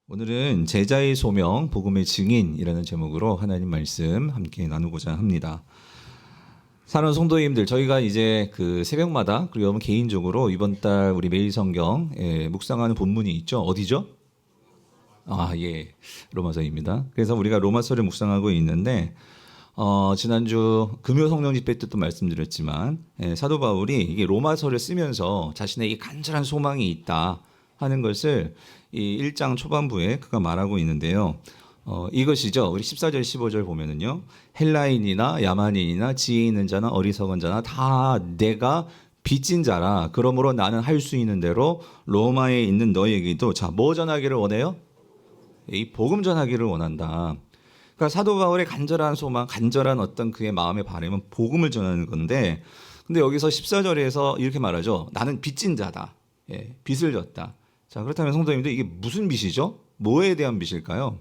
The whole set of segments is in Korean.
오늘은 제자의 소명, 복음의 증인이라는 제목으로 하나님 말씀 함께 나누고자 합니다. 사랑하는 성도님들, 저희가 이제 그 새벽마다 그리고 여러분 개인적으로 이번 달 우리 매일 성경 묵상하는 본문이 있죠. 어디죠? 로마서입니다. 그래서 우리가 로마서를 묵상하고 있는데 지난주 금요 성령 집회 때도 말씀드렸지만 사도 바울이 이게 로마서를 쓰면서 자신의 이 간절한 소망이 있다 하는 것을 이 1장 초반부에 그가 말하고 있는데요. 이것이죠. 우리 14절 15절 보면은요. 헬라인이나 야만인이나 지혜 있는 자나 어리석은 자나 다 내가 빚진 자라. 그러므로 나는 할 수 있는 대로 로마에 있는 너희에게도 뭐 전하기를 원해요? 이 복음 전하기를 원한다. 그러니까 사도 바울의 간절한 소망, 간절한 어떤 그의 마음의 바람은 복음을 전하는 건데, 근데 여기서 14절에서 이렇게 말하죠. 나는 빚진 자다. 빚을 졌다. 자, 그렇다면 성도님들 이게 무슨 빚이죠? 뭐에 대한 빚일까요?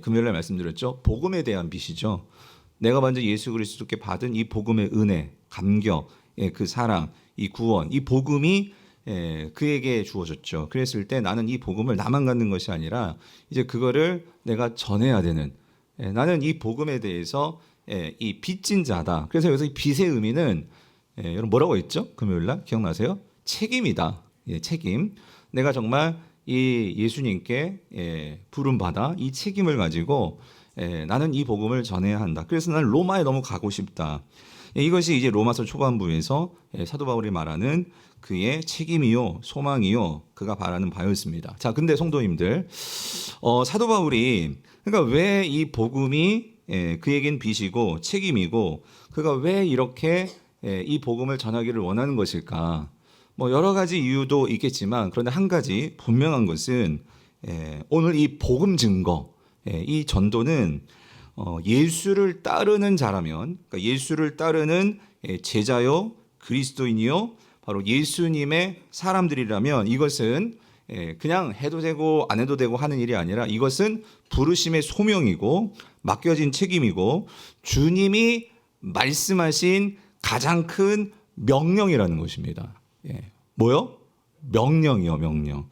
금요일에 말씀드렸죠. 복음에 대한 빚이죠. 내가 먼저 예수 그리스도께 받은 이 복음의 은혜, 감격, 그 사랑, 이 구원, 이 복음이 그에게 주어졌죠. 그랬을 때 나는 이 복음을 나만 갖는 것이 아니라 이제 그거를 내가 전해야 되는, 나는 이 복음에 대해서 이 빚진 자다. 그래서 여기서 이 빚의 의미는 여러분 뭐라고 했죠? 금요일날 기억나세요? 책임이다. 책임. 내가 정말 이 예수님께 부름받아 이 책임을 가지고 나는 이 복음을 전해야 한다. 그래서 나는 로마에 너무 가고 싶다. 이것이 이제 로마서 초반부에서 사도 바울이 말하는 그의 책임이요 소망이요 그가 바라는 바였습니다. 자, 근데 성도님들, 사도 바울이 그러니까 왜 이 복음이 그에겐 빚이고 책임이고 그가 왜 이렇게 이 복음을 전하기를 원하는 것일까? 뭐 여러 가지 이유도 있겠지만 그런데 한 가지 분명한 것은 오늘 이 복음 증거, 이 전도는 예수를 따르는 자라면, 그러니까 예수를 따르는 제자요 그리스도인이요 바로 예수님의 사람들이라면 이것은 그냥 해도 되고 안 해도 되고 하는 일이 아니라 이것은 부르심의 소명이고 맡겨진 책임이고 주님이 말씀하신 가장 큰 명령이라는 것입니다. 뭐요? 명령이요, 명령.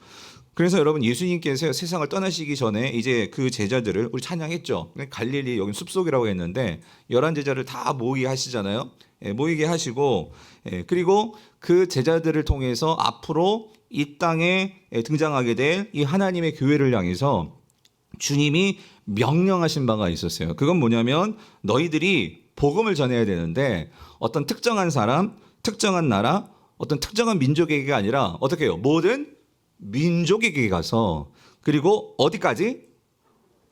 그래서 여러분 예수님께서 세상을 떠나시기 전에 이제 그 제자들을 우리 찬양했죠. 갈릴리 여기 숲속이라고 했는데 11제자를 다 모이게 하시잖아요. 모이게 하시고 그리고 그 제자들을 통해서 앞으로 이 땅에 등장하게 될 이 하나님의 교회를 향해서 주님이 명령하신 바가 있었어요. 그건 뭐냐면 너희들이 복음을 전해야 되는데 어떤 특정한 사람, 특정한 나라, 어떤 특정한 민족에게가 아니라 어떻게 해요? 모든 민족에게 가서 그리고 어디까지?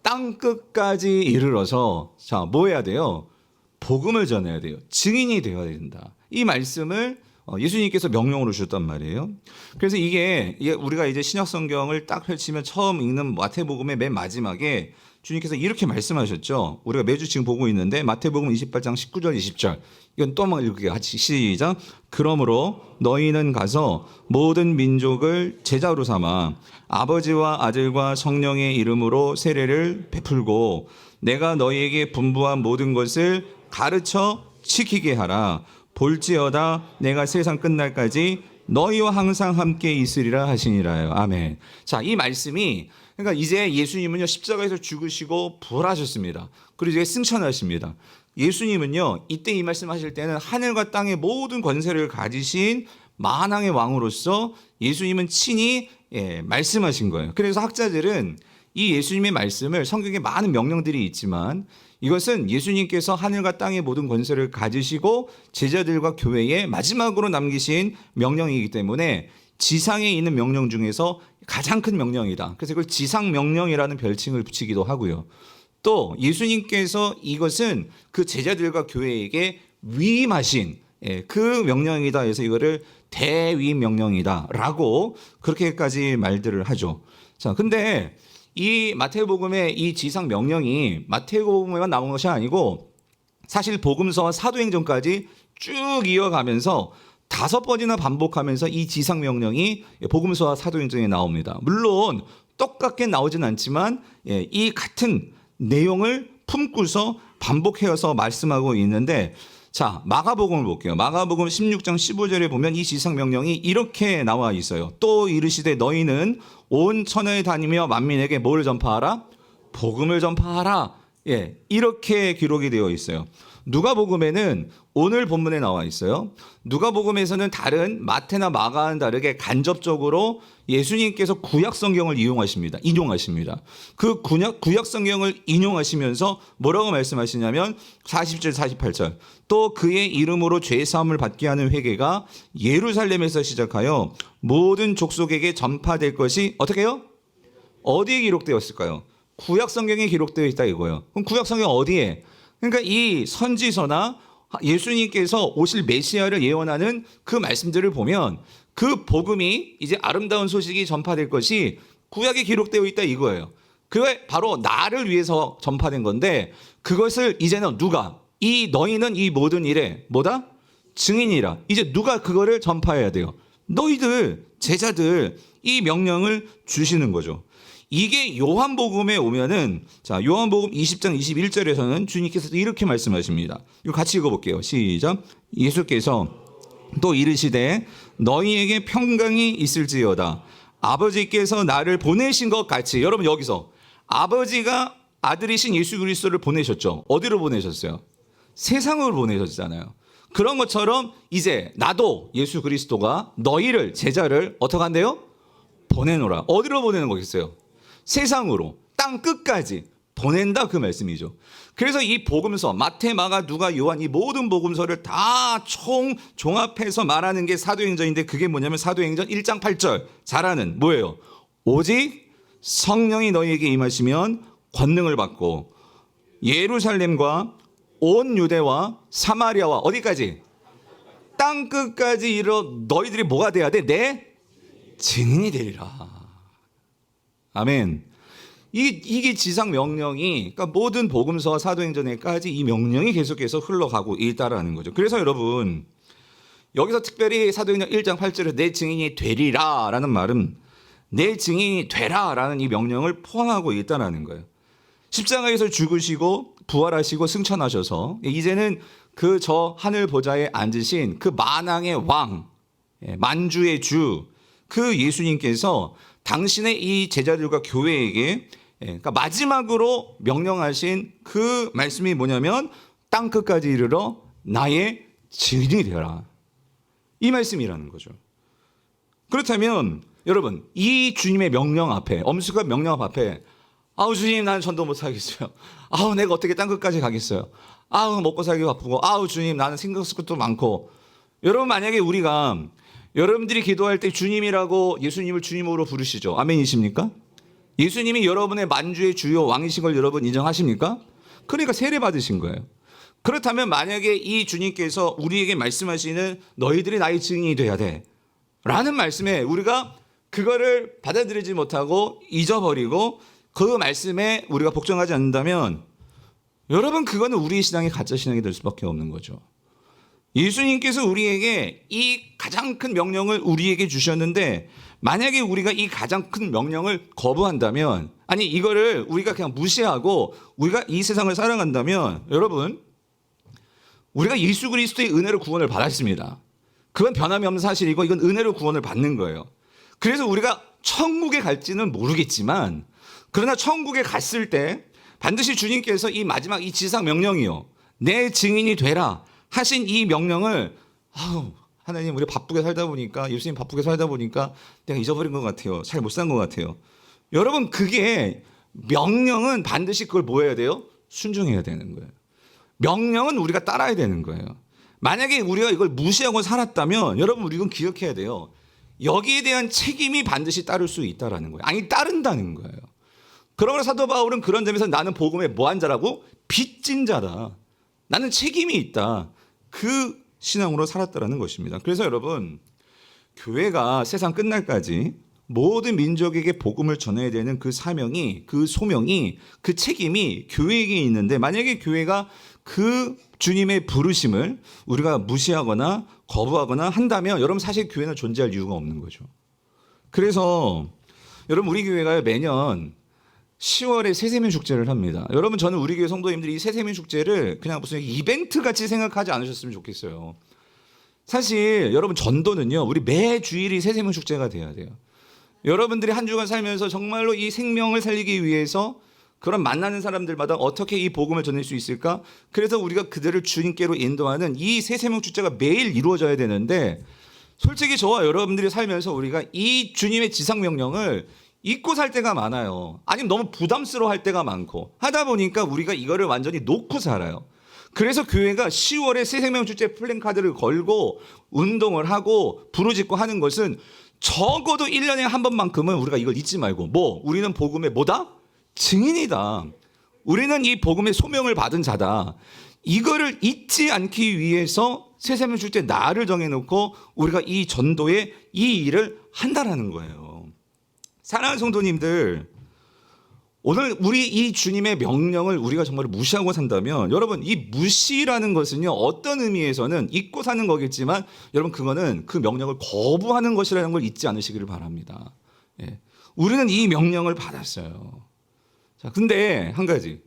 땅끝까지 이르러서 뭐 해야 돼요? 복음을 전해야 돼요. 증인이 되어야 된다. 이 말씀을 예수님께서 명령으로 주셨단 말이에요. 그래서 이게 우리가 이제 신약 성경을 딱 펼치면 처음 읽는 마태복음의 맨 마지막에 주님께서 이렇게 말씀하셨죠. 우리가 매주 지금 보고 있는데 마태복음 28장 19절 20절 이건 또 한번 읽을게요. 같이 시작. 그러므로 너희는 가서 모든 민족을 제자로 삼아 아버지와 아들과 성령의 이름으로 세례를 베풀고 내가 너희에게 분부한 모든 것을 가르쳐 지키게 하라. 볼지어다 내가 세상 끝날까지 너희와 항상 함께 있으리라 하시니라요. 아멘. 자, 이 말씀이 그러니까 이제 예수님은요 십자가에서 죽으시고 부활하셨습니다. 그리고 이제 승천하십니다. 예수님은요 이때 이 말씀하실 때는 하늘과 땅의 모든 권세를 가지신 만왕의 왕으로서 예수님은 친히 말씀하신 거예요. 그래서 학자들은 이 예수님의 말씀을 성경에 많은 명령들이 있지만 이것은 예수님께서 하늘과 땅의 모든 권세를 가지시고 제자들과 교회에 마지막으로 남기신 명령이기 때문에 지상에 있는 명령 중에서 가장 큰 명령이다. 그래서 이걸 지상명령이라는 별칭을 붙이기도 하고요. 또 예수님께서 이것은 그 제자들과 교회에게 위임하신 그 명령이다 해서 이거를 대위명령이다 라고 그렇게까지 말들을 하죠. 자, 근데 이 마태복음의 이 지상 명령이 마태복음에만 나온 것이 아니고 사실 복음서와 사도행전까지 쭉 이어가면서 5번이나 반복하면서 이 지상 명령이 복음서와 사도행전에 나옵니다. 물론 똑같게 나오진 않지만 이 같은 내용을 품고서 반복해서 말씀하고 있는데 자, 마가복음을 볼게요. 마가복음 16장 15절에 보면 이 지상 명령이 이렇게 나와 있어요. 또 이르시되 너희는 온 천하에 다니며 만민에게 뭘 전파하라? 복음을 전파하라. 예, 이렇게 기록이 되어 있어요. 누가복음에는 오늘 본문에 나와 있어요. 누가복음에서는 다른 마태나 마가와는 다르게 간접적으로 예수님께서 구약 성경을 인용하십니다. 그 구약 성경을 인용하시면서 뭐라고 말씀하시냐면 40절 48절 또 그의 이름으로 죄 사함을 받게 하는 회개가 예루살렘에서 시작하여 모든 족속에게 전파될 것이 어떻게 해요? 어디에 기록되었을까요? 구약 성경에 기록되어 있다 이거예요. 그럼 구약 성경 어디에? 그러니까 이 선지서나 예수님께서 오실 메시아를 예언하는 그 말씀들을 보면 그 복음이 이제 아름다운 소식이 전파될 것이 구약에 기록되어 있다 이거예요. 그게 바로 나를 위해서 전파된 건데 그것을 이제는 누가? 이 너희는 이 모든 일에 뭐다? 증인이라. 이제 누가 그거를 전파해야 돼요? 너희들 제자들 이 명령을 주시는 거죠. 이게 요한복음에 오면은 자 요한복음 20장 21절에서는 주님께서 이렇게 말씀하십니다. 이거 같이 읽어볼게요. 시작. 예수께서 또 이르시되 너희에게 평강이 있을지어다. 아버지께서 나를 보내신 것 같이. 여러분 여기서 아버지가 아들이신 예수 그리스도를 보내셨죠. 어디로 보내셨어요? 세상으로 보내셨잖아요. 그런 것처럼 이제 나도 예수 그리스도가 너희를 제자를 어떻게 한대요? 보내노라. 어디로 보내는 거겠어요? 세상으로 땅 끝까지 보낸다 그 말씀이죠. 그래서 이 복음서 마태, 마가, 누가, 요한 이 모든 복음서를 다 종합해서 말하는 게 사도행전인데 그게 뭐냐면 사도행전 1장 8절 잘하는 뭐예요? 오직 성령이 너희에게 임하시면 권능을 받고 예루살렘과 온 유대와 사마리아와 어디까지? 땅 끝까지 이르러 너희들이 뭐가 돼야 돼? 내 증인이 되리라. 아멘. 이게 지상 명령이 그러니까 모든 복음서와 사도행전에까지 이 명령이 계속해서 흘러가고 있다라는 거죠. 그래서 여러분 여기서 특별히 사도행전 1장 8절에 내 증인이 되리라라는 말은 내 증인이 되라라는 이 명령을 포함하고 있다라는 거예요. 십자가에서 죽으시고 부활하시고 승천하셔서 이제는 그 저 하늘 보좌에 앉으신 그 만왕의 왕, 만주의 주 그 예수님께서 당신의 이 제자들과 교회에게 그러니까 마지막으로 명령하신 그 말씀이 뭐냐면 땅 끝까지 이르러 나의 증인이 되어라. 이 말씀이라는 거죠. 그렇다면 여러분 이 주님의 명령 앞에 엄숙한 명령 앞에 아우 주님 나는 전도 못하겠어요. 아우 내가 어떻게 땅 끝까지 가겠어요. 아우 먹고 살기 바쁘고 아우 주님 나는 신경 쓸 것도 많고. 여러분 만약에 우리가 여러분들이 기도할 때 주님이라고 예수님을 주님으로 부르시죠. 아멘이십니까? 예수님이 여러분의 만주의 주요 왕이신 걸 여러분 인정하십니까? 그러니까 세례 받으신 거예요. 그렇다면 만약에 이 주님께서 우리에게 말씀하시는 너희들이 나의 증인이 돼야 돼 라는 말씀에 우리가 그거를 받아들이지 못하고 잊어버리고 그 말씀에 우리가 복종하지 않는다면 여러분 그거는 우리의 신앙이 가짜 신앙이 될 수밖에 없는 거죠. 예수님께서 우리에게 이 가장 큰 명령을 우리에게 주셨는데 만약에 우리가 이 가장 큰 명령을 거부한다면 아니 이거를 우리가 그냥 무시하고 우리가 이 세상을 살아간다면 여러분 우리가 예수 그리스도의 은혜로 구원을 받았습니다. 그건 변함이 없는 사실이고 이건 은혜로 구원을 받는 거예요. 그래서 우리가 천국에 갈지는 모르겠지만 그러나 천국에 갔을 때 반드시 주님께서 이 마지막 이 지상 명령이요 내 증인이 되라 하신 이 명령을 하나님 우리 바쁘게 살다 보니까 예수님 바쁘게 살다 보니까 내가 잊어버린 것 같아요. 잘 못 산 것 같아요. 여러분 그게 명령은 반드시 그걸 뭐 해야 돼요? 순종해야 되는 거예요. 명령은 우리가 따라야 되는 거예요. 만약에 우리가 이걸 무시하고 살았다면 여러분 우리 이건 기억해야 돼요. 여기에 대한 책임이 반드시 따를 수 있다라는 거예요. 아니 따른다는 거예요. 그러므로 사도 바울은 그런 점에서 나는 복음에 뭐한 자라고? 빚진 자다. 나는 책임이 있다. 그 신앙으로 살았다라는 것입니다. 그래서 여러분 교회가 세상 끝날까지 모든 민족에게 복음을 전해야 되는 그 사명이 그 소명이 그 책임이 교회에게 있는데 만약에 교회가 그 주님의 부르심을 우리가 무시하거나 거부하거나 한다면 여러분 사실 교회는 존재할 이유가 없는 거죠. 그래서 여러분 우리 교회가 매년 10월에 새세민 축제를 합니다. 여러분, 저는 우리 교회 성도님들이 이 새세민 축제를 그냥 무슨 이벤트 같이 생각하지 않으셨으면 좋겠어요. 사실 여러분, 전도는요, 우리 매 주일이 새세민 축제가 돼야 돼요. 여러분들이 한 주간 살면서 정말로 이 생명을 살리기 위해서 그런 만나는 사람들마다 어떻게 이 복음을 전할 수 있을까? 그래서 우리가 그들을 주님께로 인도하는 이 새세명 축제가 매일 이루어져야 되는데, 솔직히 저와 여러분들이 살면서 우리가 이 주님의 지상 명령을 잊고 살 때가 많아요. 아니면 너무 부담스러워할 때가 많고 하다 보니까 우리가 이거를 완전히 놓고 살아요. 그래서 교회가 10월에 새생명 축제 플랜카드를 걸고 운동을 하고 부르짖고 하는 것은 적어도 1년에 한 번만큼은 우리가 이걸 잊지 말고, 우리는 복음의 뭐다? 증인이다. 우리는 이 복음의 소명을 받은 자다. 이거를 잊지 않기 위해서 새생명 축제 날을 정해놓고 우리가 이 전도에 이 일을 한다라는 거예요. 사랑하는 성도님들, 오늘 우리 이 주님의 명령을 우리가 정말 무시하고 산다면, 여러분, 이 무시라는 것은요, 어떤 의미에서는 잊고 사는 거겠지만, 여러분, 그거는 그 명령을 거부하는 것이라는 걸 잊지 않으시기를 바랍니다. 예. 우리는 이 명령을 받았어요. 자, 근데 한 가지,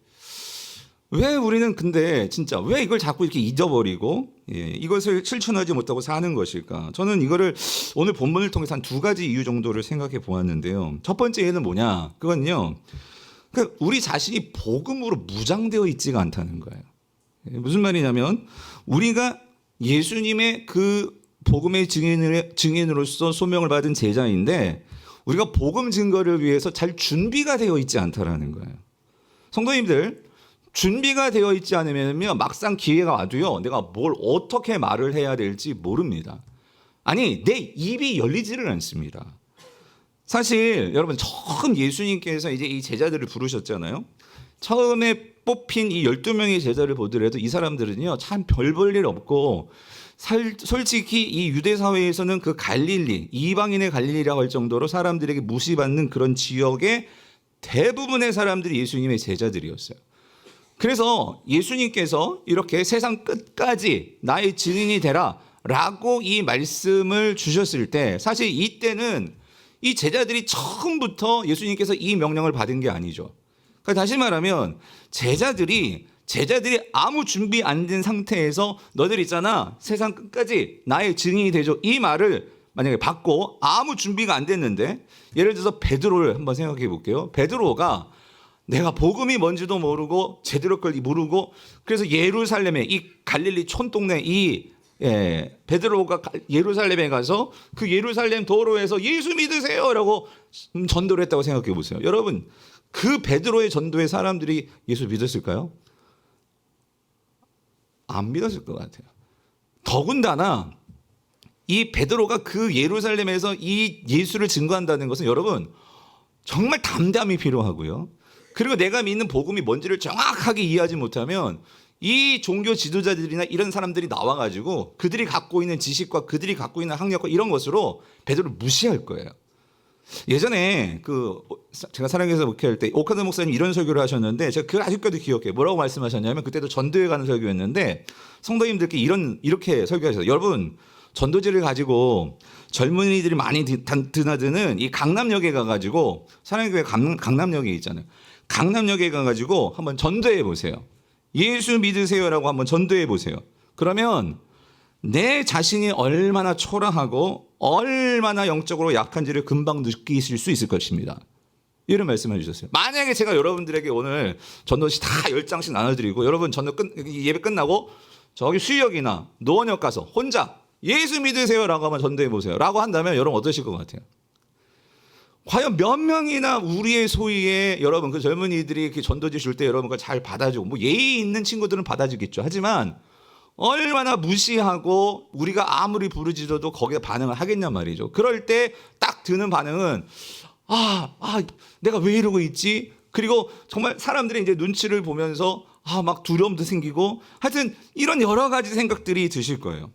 왜 우리는 근데 진짜 왜 이걸 자꾸 이렇게 잊어버리고 이것을 실천하지 못하고 사는 것일까? 저는 이거를 오늘 본문을 통해서 한 두 가지 이유 정도를 생각해 보았는데요. 첫 번째 예는 뭐냐? 그건요, 우리 자신이 복음으로 무장되어 있지가 않다는 거예요. 무슨 말이냐면, 우리가 예수님의 그 복음의 증인으로서 소명을 받은 제자인데, 우리가 복음 증거를 위해서 잘 준비가 되어 있지 않다라는 거예요. 성도님들, 준비가 되어 있지 않으면요, 막상 기회가 와도요, 내가 뭘 어떻게 말을 해야 될지 모릅니다. 아니, 내 입이 열리지를 않습니다. 사실 여러분, 처음 예수님께서 이제 이 제자들을 부르셨잖아요. 처음에 뽑힌 이 12명의 제자를 보더라도 이 사람들은요, 참 별 볼 일 없고, 솔직히 이 유대 사회에서는 그 갈릴리, 이방인의 갈릴리라고 할 정도로 사람들에게 무시받는 그런 지역의 대부분의 사람들이 예수님의 제자들이었어요. 그래서 예수님께서 이렇게 세상 끝까지 나의 증인이 되라 라고 이 말씀을 주셨을 때, 사실 이때는 이 제자들이 처음부터 예수님께서 이 명령을 받은 게 아니죠. 그러니까 다시 말하면 제자들이 아무 준비 안 된 상태에서 너들 있잖아, 세상 끝까지 나의 증인이 되죠, 이 말을 만약에 받고 아무 준비가 안 됐는데, 예를 들어서 베드로를 한번 생각해 볼게요. 베드로가 내가 복음이 뭔지도 모르고 제대로 걸 모르고, 그래서 예루살렘에, 이 갈릴리 촌동네 베드로가 예루살렘에 가서 그 예루살렘 도로에서 예수 믿으세요라고 전도를 했다고 생각해 보세요. 여러분, 그 베드로의 전도에 사람들이 예수 믿었을까요? 안 믿었을 것 같아요. 더군다나 이 베드로가 그 예루살렘에서 이 예수를 증거한다는 것은, 여러분, 정말 담담이 필요하고요. 그리고 내가 믿는 복음이 뭔지를 정확하게 이해하지 못하면 이 종교 지도자들이나 이런 사람들이 나와가지고 그들이 갖고 있는 지식과 그들이 갖고 있는 학력과 이런 것으로 베드로를 무시할 거예요. 예전에 제가 사랑해서 목회할 때 오카드 목사님 이런 설교를 하셨는데, 제가 그걸 아직까지 기억해요. 뭐라고 말씀하셨냐면, 그때도 전도에 가는 설교였는데 성도님들께 이렇게 설교하셨어요. 여러분, 전도지를 가지고 젊은이들이 많이 드나드는 이 강남역에 가가지고, 사랑의 교회 강남역에 있잖아요. 강남역에 가가지고 한번 전도해 보세요. 예수 믿으세요라고 한번 전도해 보세요. 그러면 내 자신이 얼마나 초라하고 얼마나 영적으로 약한지를 금방 느끼실 수 있을 것입니다. 이런 말씀해 주셨어요. 만약에 제가 여러분들에게 오늘 전도지 다 10장씩 나눠드리고, 여러분 예배 끝나고 저기 수유역이나 노원역 가서 혼자 예수 믿으세요라고 한번 전도해 보세요 라고 한다면, 여러분 어떠실 것 같아요? 과연 몇 명이나 우리의 소위에, 여러분, 그 젊은이들이 이렇게 전도지 줄 때 여러분 그걸 잘 받아주고, 예의 있는 친구들은 받아주겠죠. 하지만 얼마나 무시하고 우리가 아무리 부르짖어도 거기에 반응을 하겠냔 말이죠. 그럴 때 딱 드는 반응은 내가 왜 이러고 있지? 그리고 정말 사람들이 이제 눈치를 보면서 막 두려움도 생기고, 하여튼 이런 여러 가지 생각들이 드실 거예요.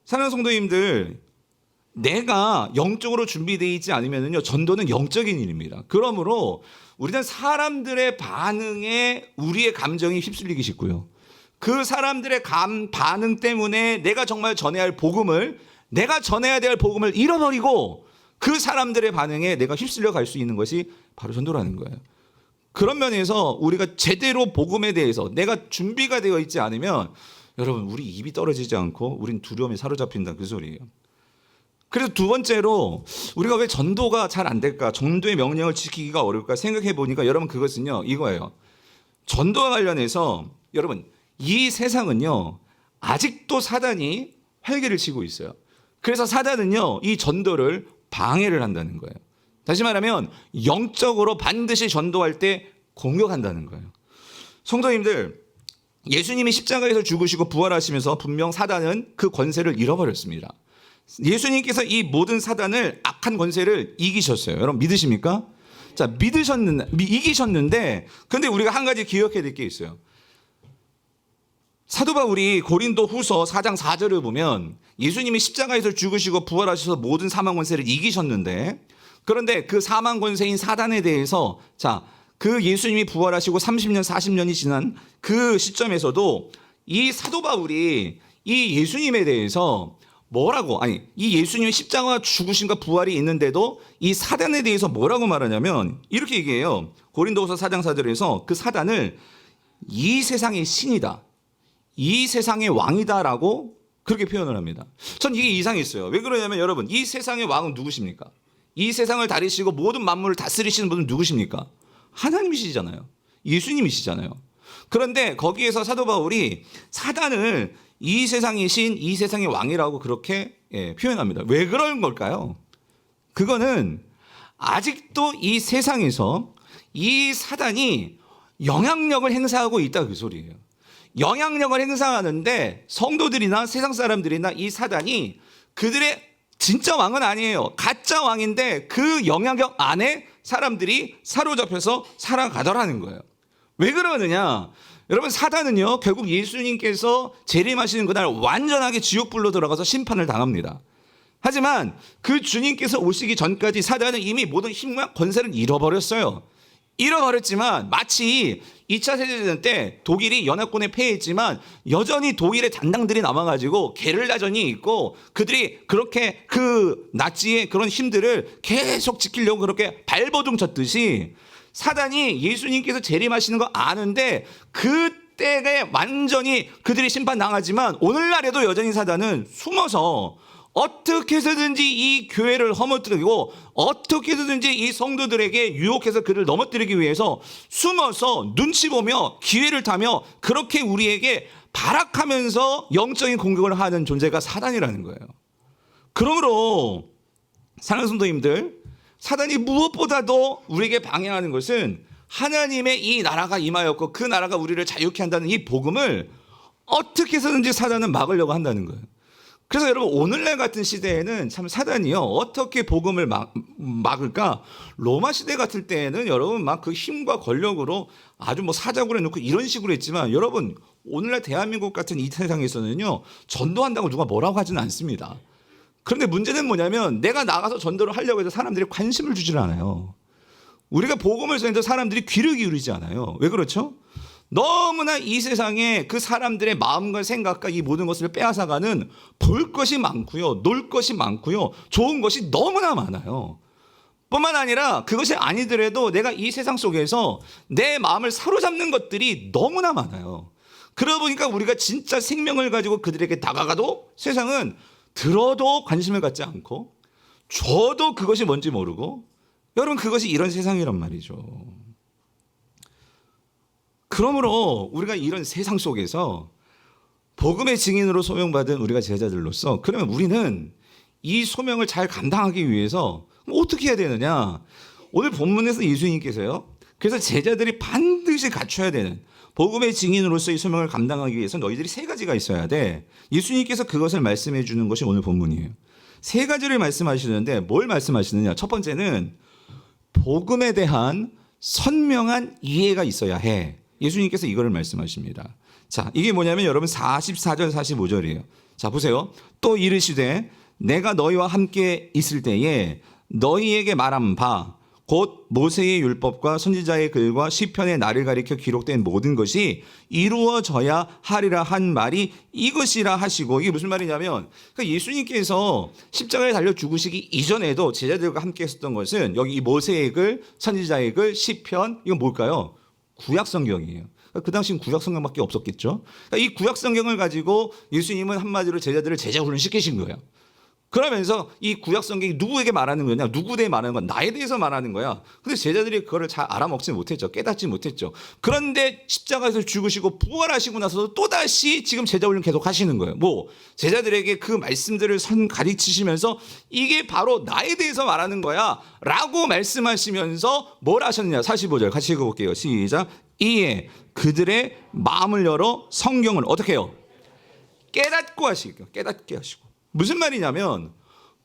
사랑하는 성도님들, 내가 영적으로 준비되어 있지 않으면요, 전도는 영적인 일입니다. 그러므로 우리는 사람들의 반응에 우리의 감정이 휩쓸리기 쉽고요. 그 사람들의 반응 때문에 내가 정말 전해야 될 복음을 잃어버리고, 그 사람들의 반응에 내가 휩쓸려 갈 수 있는 것이 바로 전도라는 거예요. 그런 면에서 우리가 제대로 복음에 대해서 내가 준비가 되어 있지 않으면 여러분 우리 입이 떨어지지 않고 우린 두려움에 사로잡힌다 그 소리예요. 그래서 두 번째로 우리가 왜 전도가 잘 안 될까? 전도의 명령을 지키기가 어려울까? 생각해 보니까 여러분 그것은요 이거예요. 전도와 관련해서 여러분 이 세상은요 아직도 사단이 활개를 치고 있어요. 그래서 사단은요 이 전도를 방해를 한다는 거예요. 다시 말하면 영적으로 반드시 전도할 때 공격한다는 거예요. 성도님들, 예수님이 십자가에서 죽으시고 부활하시면서 분명 사단은 그 권세를 잃어버렸습니다. 예수님께서 이 모든 사단을 악한 권세를 이기셨어요. 여러분 믿으십니까? 자, 이기셨는데 근데 우리가 한 가지 기억해야 될 게 있어요. 사도 바울이 고린도 후서 4장 4절을 보면 예수님이 십자가에서 죽으시고 부활하셔서 모든 사망 권세를 이기셨는데 그런데 그 사망 권세인 사단에 대해서 그 예수님이 부활하시고 30년 40년이 지난 그 시점에서도 이 사도 바울이 이 예수님에 대해서 이 예수님의 십자가 죽으심과 부활이 있는데도 이 사단에 대해서 뭐라고 말하냐면 이렇게 얘기해요. 고린도후서 4장 4절에서 그 사단을 이 세상의 신이다, 이 세상의 왕이다라고 그렇게 표현을 합니다. 전 이게 이상했어요. 왜 그러냐면 여러분 이 세상의 왕은 누구십니까? 이 세상을 다리시고 모든 만물을 다스리시는 분은 누구십니까? 하나님이시잖아요. 예수님이시잖아요. 그런데 거기에서 사도 바울이 사단을 이 세상의 신, 이 세상의 왕이라고 그렇게 표현합니다. 왜 그런 걸까요? 그거는 아직도 이 세상에서 이 사단이 영향력을 행사하고 있다 그 소리예요. 영향력을 행사하는데 성도들이나 세상 사람들이나 이 사단이 그들의 진짜 왕은 아니에요. 가짜 왕인데 그 영향력 안에 사람들이 사로잡혀서 살아가더라는 거예요. 왜 그러느냐? 여러분 사단은요 결국 예수님께서 재림하시는 그날 완전하게 지옥불로 들어가서 심판을 당합니다. 하지만 그 주님께서 오시기 전까지 사단은 이미 모든 힘과 권세를 잃어버렸어요. 잃어버렸지만 마치 2차 세계대전 때 독일이 연합군에 패했지만 여전히 독일의 잔당들이 남아가지고 게릴라전이 있고 그들이 그렇게 그 나치의 그런 힘들을 계속 지키려고 그렇게 발버둥 쳤듯이 사단이 예수님께서 재림하시는 거 아는데 그때에 완전히 그들이 심판당하지만 오늘날에도 여전히 사단은 숨어서 어떻게 해서든지 이 교회를 허무뜨리고 어떻게 해서든지 이 성도들에게 유혹해서 그를 넘어뜨리기 위해서 숨어서 눈치 보며 기회를 타며 그렇게 우리에게 발악하면서 영적인 공격을 하는 존재가 사단이라는 거예요. 그러므로 사랑하는 성도님들, 사단이 무엇보다도 우리에게 방해하는 것은 하나님의 이 나라가 임하였고 그 나라가 우리를 자유케 한다는 이 복음을 어떻게 해서든지 사단은 막으려고 한다는 거예요. 그래서 여러분 오늘날 같은 시대에는 참 사단이요 어떻게 복음을 막을까? 로마 시대 같을 때에는 여러분 막 그 힘과 권력으로 아주 사자굴에 놓고 이런 식으로 했지만 여러분 오늘날 대한민국 같은 이 세상에서는요 전도한다고 누가 뭐라고 하지는 않습니다. 그런데 문제는 뭐냐면 내가 나가서 전도를 하려고 해서 사람들이 관심을 주질 않아요. 우리가 복음을 전해도 사람들이 귀를 기울이지 않아요. 왜 그렇죠? 너무나 이 세상에 그 사람들의 마음과 생각과 이 모든 것을 빼앗아가는 볼 것이 많고요, 놀 것이 많고요, 좋은 것이 너무나 많아요. 뿐만 아니라 그것이 아니더라도 내가 이 세상 속에서 내 마음을 사로잡는 것들이 너무나 많아요. 그러다 보니까 우리가 진짜 생명을 가지고 그들에게 다가가도 세상은 들어도 관심을 갖지 않고 줘도 그것이 뭔지 모르고 여러분 그것이 이런 세상이란 말이죠. 그러므로 우리가 이런 세상 속에서 복음의 증인으로 소명받은 우리가 제자들로서 그러면 우리는 이 소명을 잘 감당하기 위해서 어떻게 해야 되느냐? 오늘 본문에서 예수님께서요. 그래서 제자들이 반드시 갖춰야 되는 복음의 증인으로서의 소명을 감당하기 위해서 너희들이 세 가지가 있어야 돼. 예수님께서 그것을 말씀해 주는 것이 오늘 본문이에요. 세 가지를 말씀하시는데 뭘 말씀하시느냐? 첫 번째는 복음에 대한 선명한 이해가 있어야 해. 예수님께서 이거를 말씀하십니다. 자, 이게 뭐냐면 여러분 44절 45절이에요. 자, 보세요. 또 이르시되 내가 너희와 함께 있을 때에 너희에게 말한 바 곧 모세의 율법과 선지자의 글과 시편의 날을 가리켜 기록된 모든 것이 이루어져야 하리라 한 말이 이것이라 하시고, 이게 무슨 말이냐면, 그러니까 예수님께서 십자가에 달려 죽으시기 이전에도 제자들과 함께 했었던 것은 여기 이 모세의 글, 선지자의 글, 시편, 이건 뭘까요? 구약 성경이에요. 그 당시엔 구약 성경밖에 없었겠죠. 그러니까 이 구약 성경을 가지고 예수님은 한마디로 제자들을 제자 훈련시키신 거예요. 그러면서 이 구약 성경이 누구에게 말하는 거냐? 누구에 대해 말하는 거야? 나에 대해서 말하는 거야. 근데 제자들이 그거를 잘 알아먹지 못했죠. 깨닫지 못했죠. 그런데 십자가에서 죽으시고 부활하시고 나서도 또다시 지금 제자 훈련 계속 하시는 거예요. 뭐 제자들에게 그 말씀들을 가르치시면서 이게 바로 나에 대해서 말하는 거야 라고 말씀하시면서 뭘 하셨느냐? 45절 같이 읽어볼게요. 시작. 이에 그들의 마음을 열어 성경을 어떻게 해요? 깨닫고 하시고, 깨닫게 하시고. 무슨 말이냐면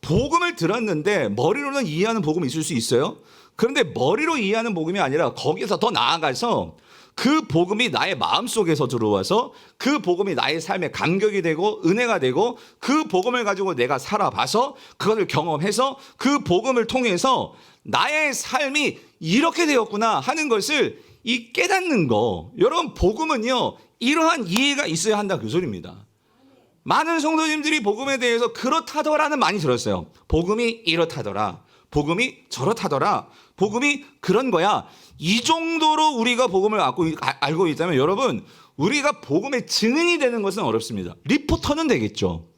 복음을 들었는데 머리로는 이해하는 복음이 있을 수 있어요. 그런데 머리로 이해하는 복음이 아니라 거기서 더 나아가서 그 복음이 나의 마음속에서 들어와서 그 복음이 나의 삶의 감격이 되고 은혜가 되고 그 복음을 가지고 내가 살아봐서 그것을 경험해서 그 복음을 통해서 나의 삶이 이렇게 되었구나 하는 것을 이 깨닫는 거. 여러분, 복음은요 이러한 이해가 있어야 한다 그 소리입니다. 많은 성도님들이 복음에 대해서 그렇다더라는 많이 들었어요. 복음이 이렇다더라, 복음이 저렇다더라, 복음이 그런 거야. 이 정도로 우리가 복음을 알고 있다면 여러분, 우리가 복음의 증인이 되는 것은 어렵습니다. 리포터는 되겠죠.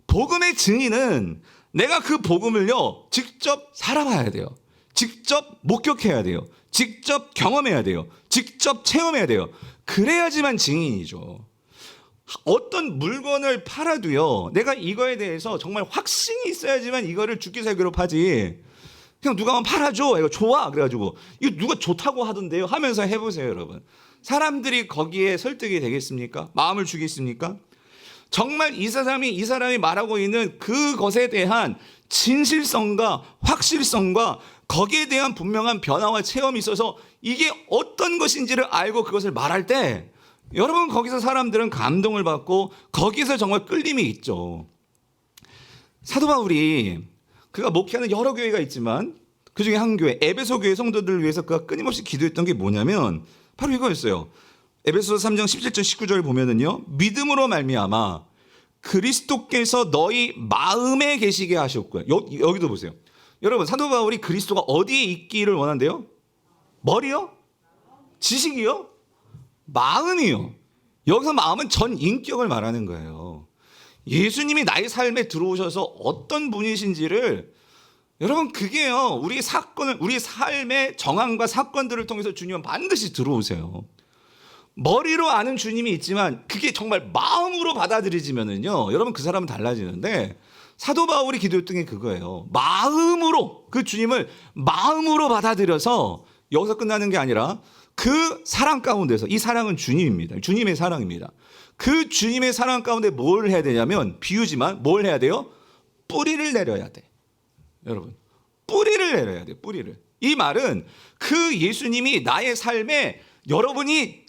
복음의 증인은 내가 그 복음을요 직접 살아봐야 돼요. 직접 목격해야 돼요. 직접 경험해야 돼요. 직접 체험해야 돼요. 그래야지만 증인이죠. 어떤 물건을 팔아도요 내가 이거에 대해서 정말 확신이 있어야지만 이거를 죽기 살기로 파지. 그냥 누가 한번 팔아줘, 이거 좋아 그래가지고 이거 누가 좋다고 하던데요 하면서 해보세요. 여러분, 사람들이 거기에 설득이 되겠습니까? 마음을 주겠습니까? 정말 이 사람이 말하고 있는 그것에 대한 진실성과 확실성과 거기에 대한 분명한 변화와 체험이 있어서 이게 어떤 것인지를 알고 그것을 말할 때 여러분, 거기서 사람들은 감동을 받고 거기서 정말 끌림이 있죠. 사도 바울이 그가 목회하는 여러 교회가 있지만 그중에 한 교회, 에베소 교회 성도들을 위해서 그가 끊임없이 기도했던 게 뭐냐면 바로 이거였어요. 에베소서 3장 17절 19절 보면은요, 믿음으로 말미암아 그리스도께서 너희 마음에 계시게 하셨고요. 여기도 보세요. 여러분, 사도 바울이 그리스도가 어디에 있기를 원한대요? 머리요? 지식이요? 마음이요. 여기서 마음은 전 인격을 말하는 거예요. 예수님이 나의 삶에 들어오셔서 어떤 분이신지를 여러분, 그게요 우리 삶의 정황과 사건들을 통해서 주님은 반드시 들어오세요. 머리로 아는 주님이 있지만 그게 정말 마음으로 받아들여지면은요 여러분, 그 사람은 달라지는데 사도 바울이 기도했던 게 그거예요. 마음으로, 그 주님을 마음으로 받아들여서 여기서 끝나는 게 아니라 그 사랑 가운데서, 이 사랑은 주님입니다. 주님의 사랑입니다. 그 주님의 사랑 가운데 뭘 해야 되냐면, 비유지만 뭘 해야 돼요? 뿌리를 내려야 돼. 여러분, 뿌리를 내려야 돼. 뿌리를. 이 말은 그 예수님이 나의 삶에, 여러분의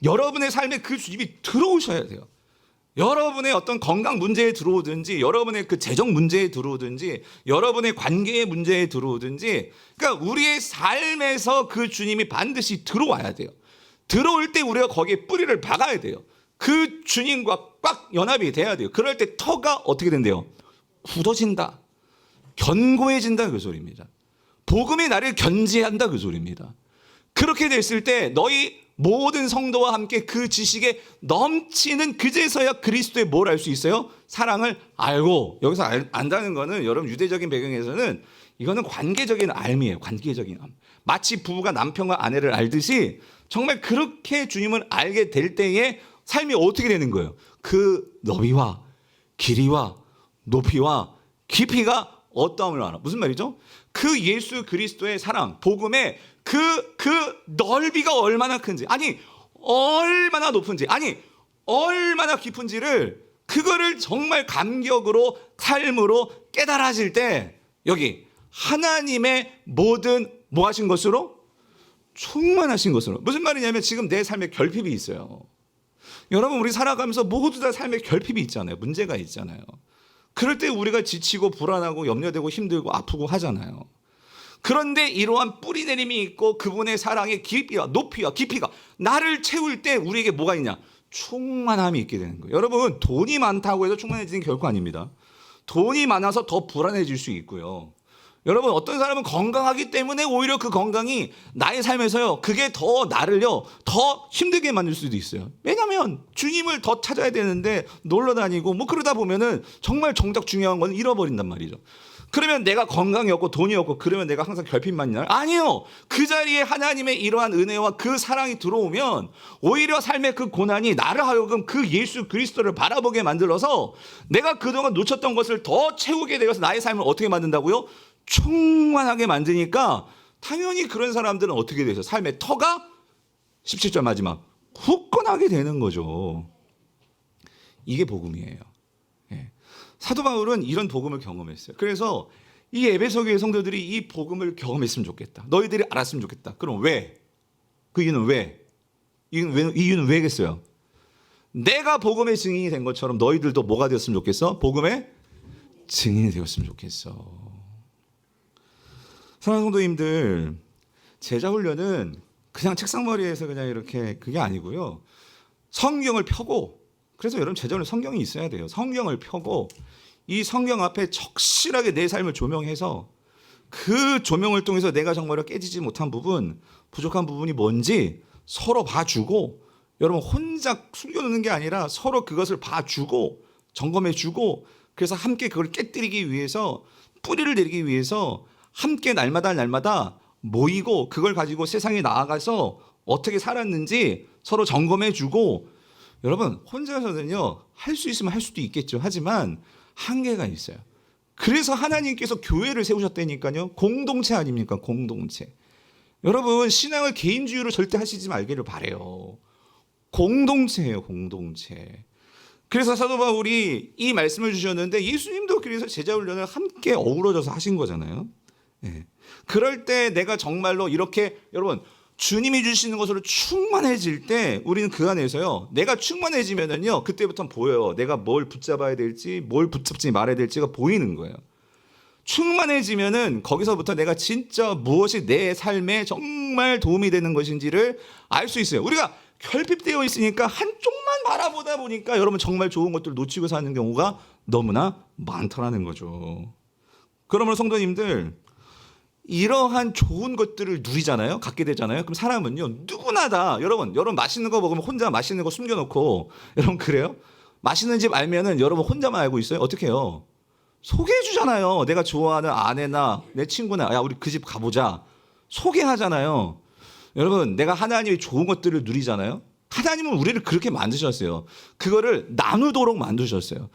삶에 그 주님이 들어오셔야 돼요. 여러분의 어떤 건강 문제에 들어오든지, 여러분의 그 재정 문제에 들어오든지, 여러분의 관계의 문제에 들어오든지, 그러니까 우리의 삶에서 그 주님이 반드시 들어와야 돼요. 들어올 때 우리가 거기에 뿌리를 박아야 돼요. 그 주님과 꽉 연합이 돼야 돼요. 그럴 때 터가 어떻게 된대요? 굳어진다, 견고해진다 그 소리입니다. 복음이 나를 견지한다 그 소리입니다. 그렇게 됐을 때 너희 모든 성도와 함께 그 지식에 넘치는, 그제서야 그리스도의 뭘 알 수 있어요? 사랑을 알고. 여기서 안다는 거는 여러분, 유대적인 배경에서는 이거는 관계적인 알미예요. 관계적인 암. 마치 부부가 남편과 아내를 알듯이 정말 그렇게 주님을 알게 될 때에 삶이 어떻게 되는 거예요? 그 너비와 길이와 높이와 깊이가 어떠함을 알아. 무슨 말이죠? 그 예수 그리스도의 사랑, 복음의 그 넓이가 얼마나 큰지, 아니 얼마나 높은지, 아니 얼마나 깊은지를, 그거를 정말 감격으로, 삶으로 깨달아질 때 여기 하나님의 모든 뭐 하신 것으로? 충만하신 것으로. 무슨 말이냐면 지금 내 삶에 결핍이 있어요. 여러분, 우리 살아가면서 모두 다 삶에 결핍이 있잖아요. 문제가 있잖아요. 그럴 때 우리가 지치고 불안하고 염려되고 힘들고 아프고 하잖아요. 그런데 이러한 뿌리 내림이 있고 그분의 사랑의 깊이와 높이와 깊이가 나를 채울 때 우리에게 뭐가 있냐? 충만함이 있게 되는 거예요. 여러분, 돈이 많다고 해서 충만해지는 게 결코 아닙니다. 돈이 많아서 더 불안해질 수 있고요. 여러분, 어떤 사람은 건강하기 때문에 오히려 그 건강이 나의 삶에서요, 그게 더 나를요, 더 힘들게 만들 수도 있어요. 왜냐하면 주님을 더 찾아야 되는데 놀러 다니고 뭐 그러다 보면은 정말 정작 중요한 건 잃어버린단 말이죠. 그러면 내가 건강이 없고 돈이 없고 그러면 내가 항상 결핍만 있나요? 아니요. 그 자리에 하나님의 이러한 은혜와 그 사랑이 들어오면 오히려 삶의 그 고난이 나를 하여금 그 예수 그리스도를 바라보게 만들어서 내가 그동안 놓쳤던 것을 더 채우게 되어서 나의 삶을 어떻게 만든다고요? 충만하게 만드니까 당연히 그런 사람들은 어떻게 되죠? 삶의 터가 17절 마지막 굳건하게 되는 거죠. 이게 복음이에요. 예. 사도 바울은 이런 복음을 경험했어요. 그래서 이 에베소 교회 성도들이 이 복음을 경험했으면 좋겠다. 너희들이 알았으면 좋겠다. 그럼 왜? 그 이유는 왜? 이유는 왜겠어요? 내가 복음의 증인이 된 것처럼 너희들도 뭐가 되었으면 좋겠어? 복음의 증인이 되었으면 좋겠어. 사랑하는 성도님들, 제자 훈련은 그냥 책상머리에서 그냥 이렇게 그게 아니고요. 성경을 펴고, 그래서 여러분 제자 훈련 성경이 있어야 돼요. 성경을 펴고 이 성경 앞에 적실하게 내 삶을 조명해서 그 조명을 통해서 내가 정말로 깨지지 못한 부분, 부족한 부분이 뭔지 서로 봐주고, 여러분 혼자 숨겨놓는 게 아니라 서로 그것을 봐주고 점검해주고, 그래서 함께 그걸 깨뜨리기 위해서, 뿌리를 내리기 위해서 함께 날마다 모이고 그걸 가지고 세상에 나아가서 어떻게 살았는지 서로 점검해주고. 여러분 혼자서는요 할 수 있으면 할 수도 있겠죠. 하지만 한계가 있어요. 그래서 하나님께서 교회를 세우셨다니까요. 공동체 아닙니까? 공동체. 여러분 신앙을 개인주의로 절대 하시지 말기를 바래요. 공동체예요. 공동체. 그래서 사도 바울이 이 말씀을 주셨는데 예수님도 그래서 제자 훈련을 함께 어우러져서 하신 거잖아요. 예. 그럴 때 내가 정말로 이렇게 여러분 주님이 주시는 것으로 충만해질 때 우리는 그 안에서요 내가 충만해지면은요 그때부터 보여요. 내가 뭘 붙잡아야 될지 뭘 붙잡지 말아야 될지가 보이는 거예요. 충만해지면은 거기서부터 내가 진짜 무엇이 내 삶에 정말 도움이 되는 것인지를 알 수 있어요. 우리가 결핍되어 있으니까 한쪽만 바라보다 보니까 여러분 정말 좋은 것들을 놓치고 사는 경우가 너무나 많더라는 거죠. 그러므로 성도님들, 이러한 좋은 것들을 누리잖아요. 갖게 되잖아요. 그럼 사람은요 누구나 다 여러분 맛있는 거 먹으면 혼자 맛있는 거 숨겨놓고, 여러분 그래요? 맛있는 집 알면은 여러분 혼자만 알고 있어요? 어떻게 해요? 소개해 주잖아요. 내가 좋아하는 아내나 내 친구나, 야 우리 그 집 가보자, 소개하잖아요. 여러분 내가 하나님의 좋은 것들을 누리잖아요. 하나님은 우리를 그렇게 만드셨어요. 그거를 나누도록 만드셨어요.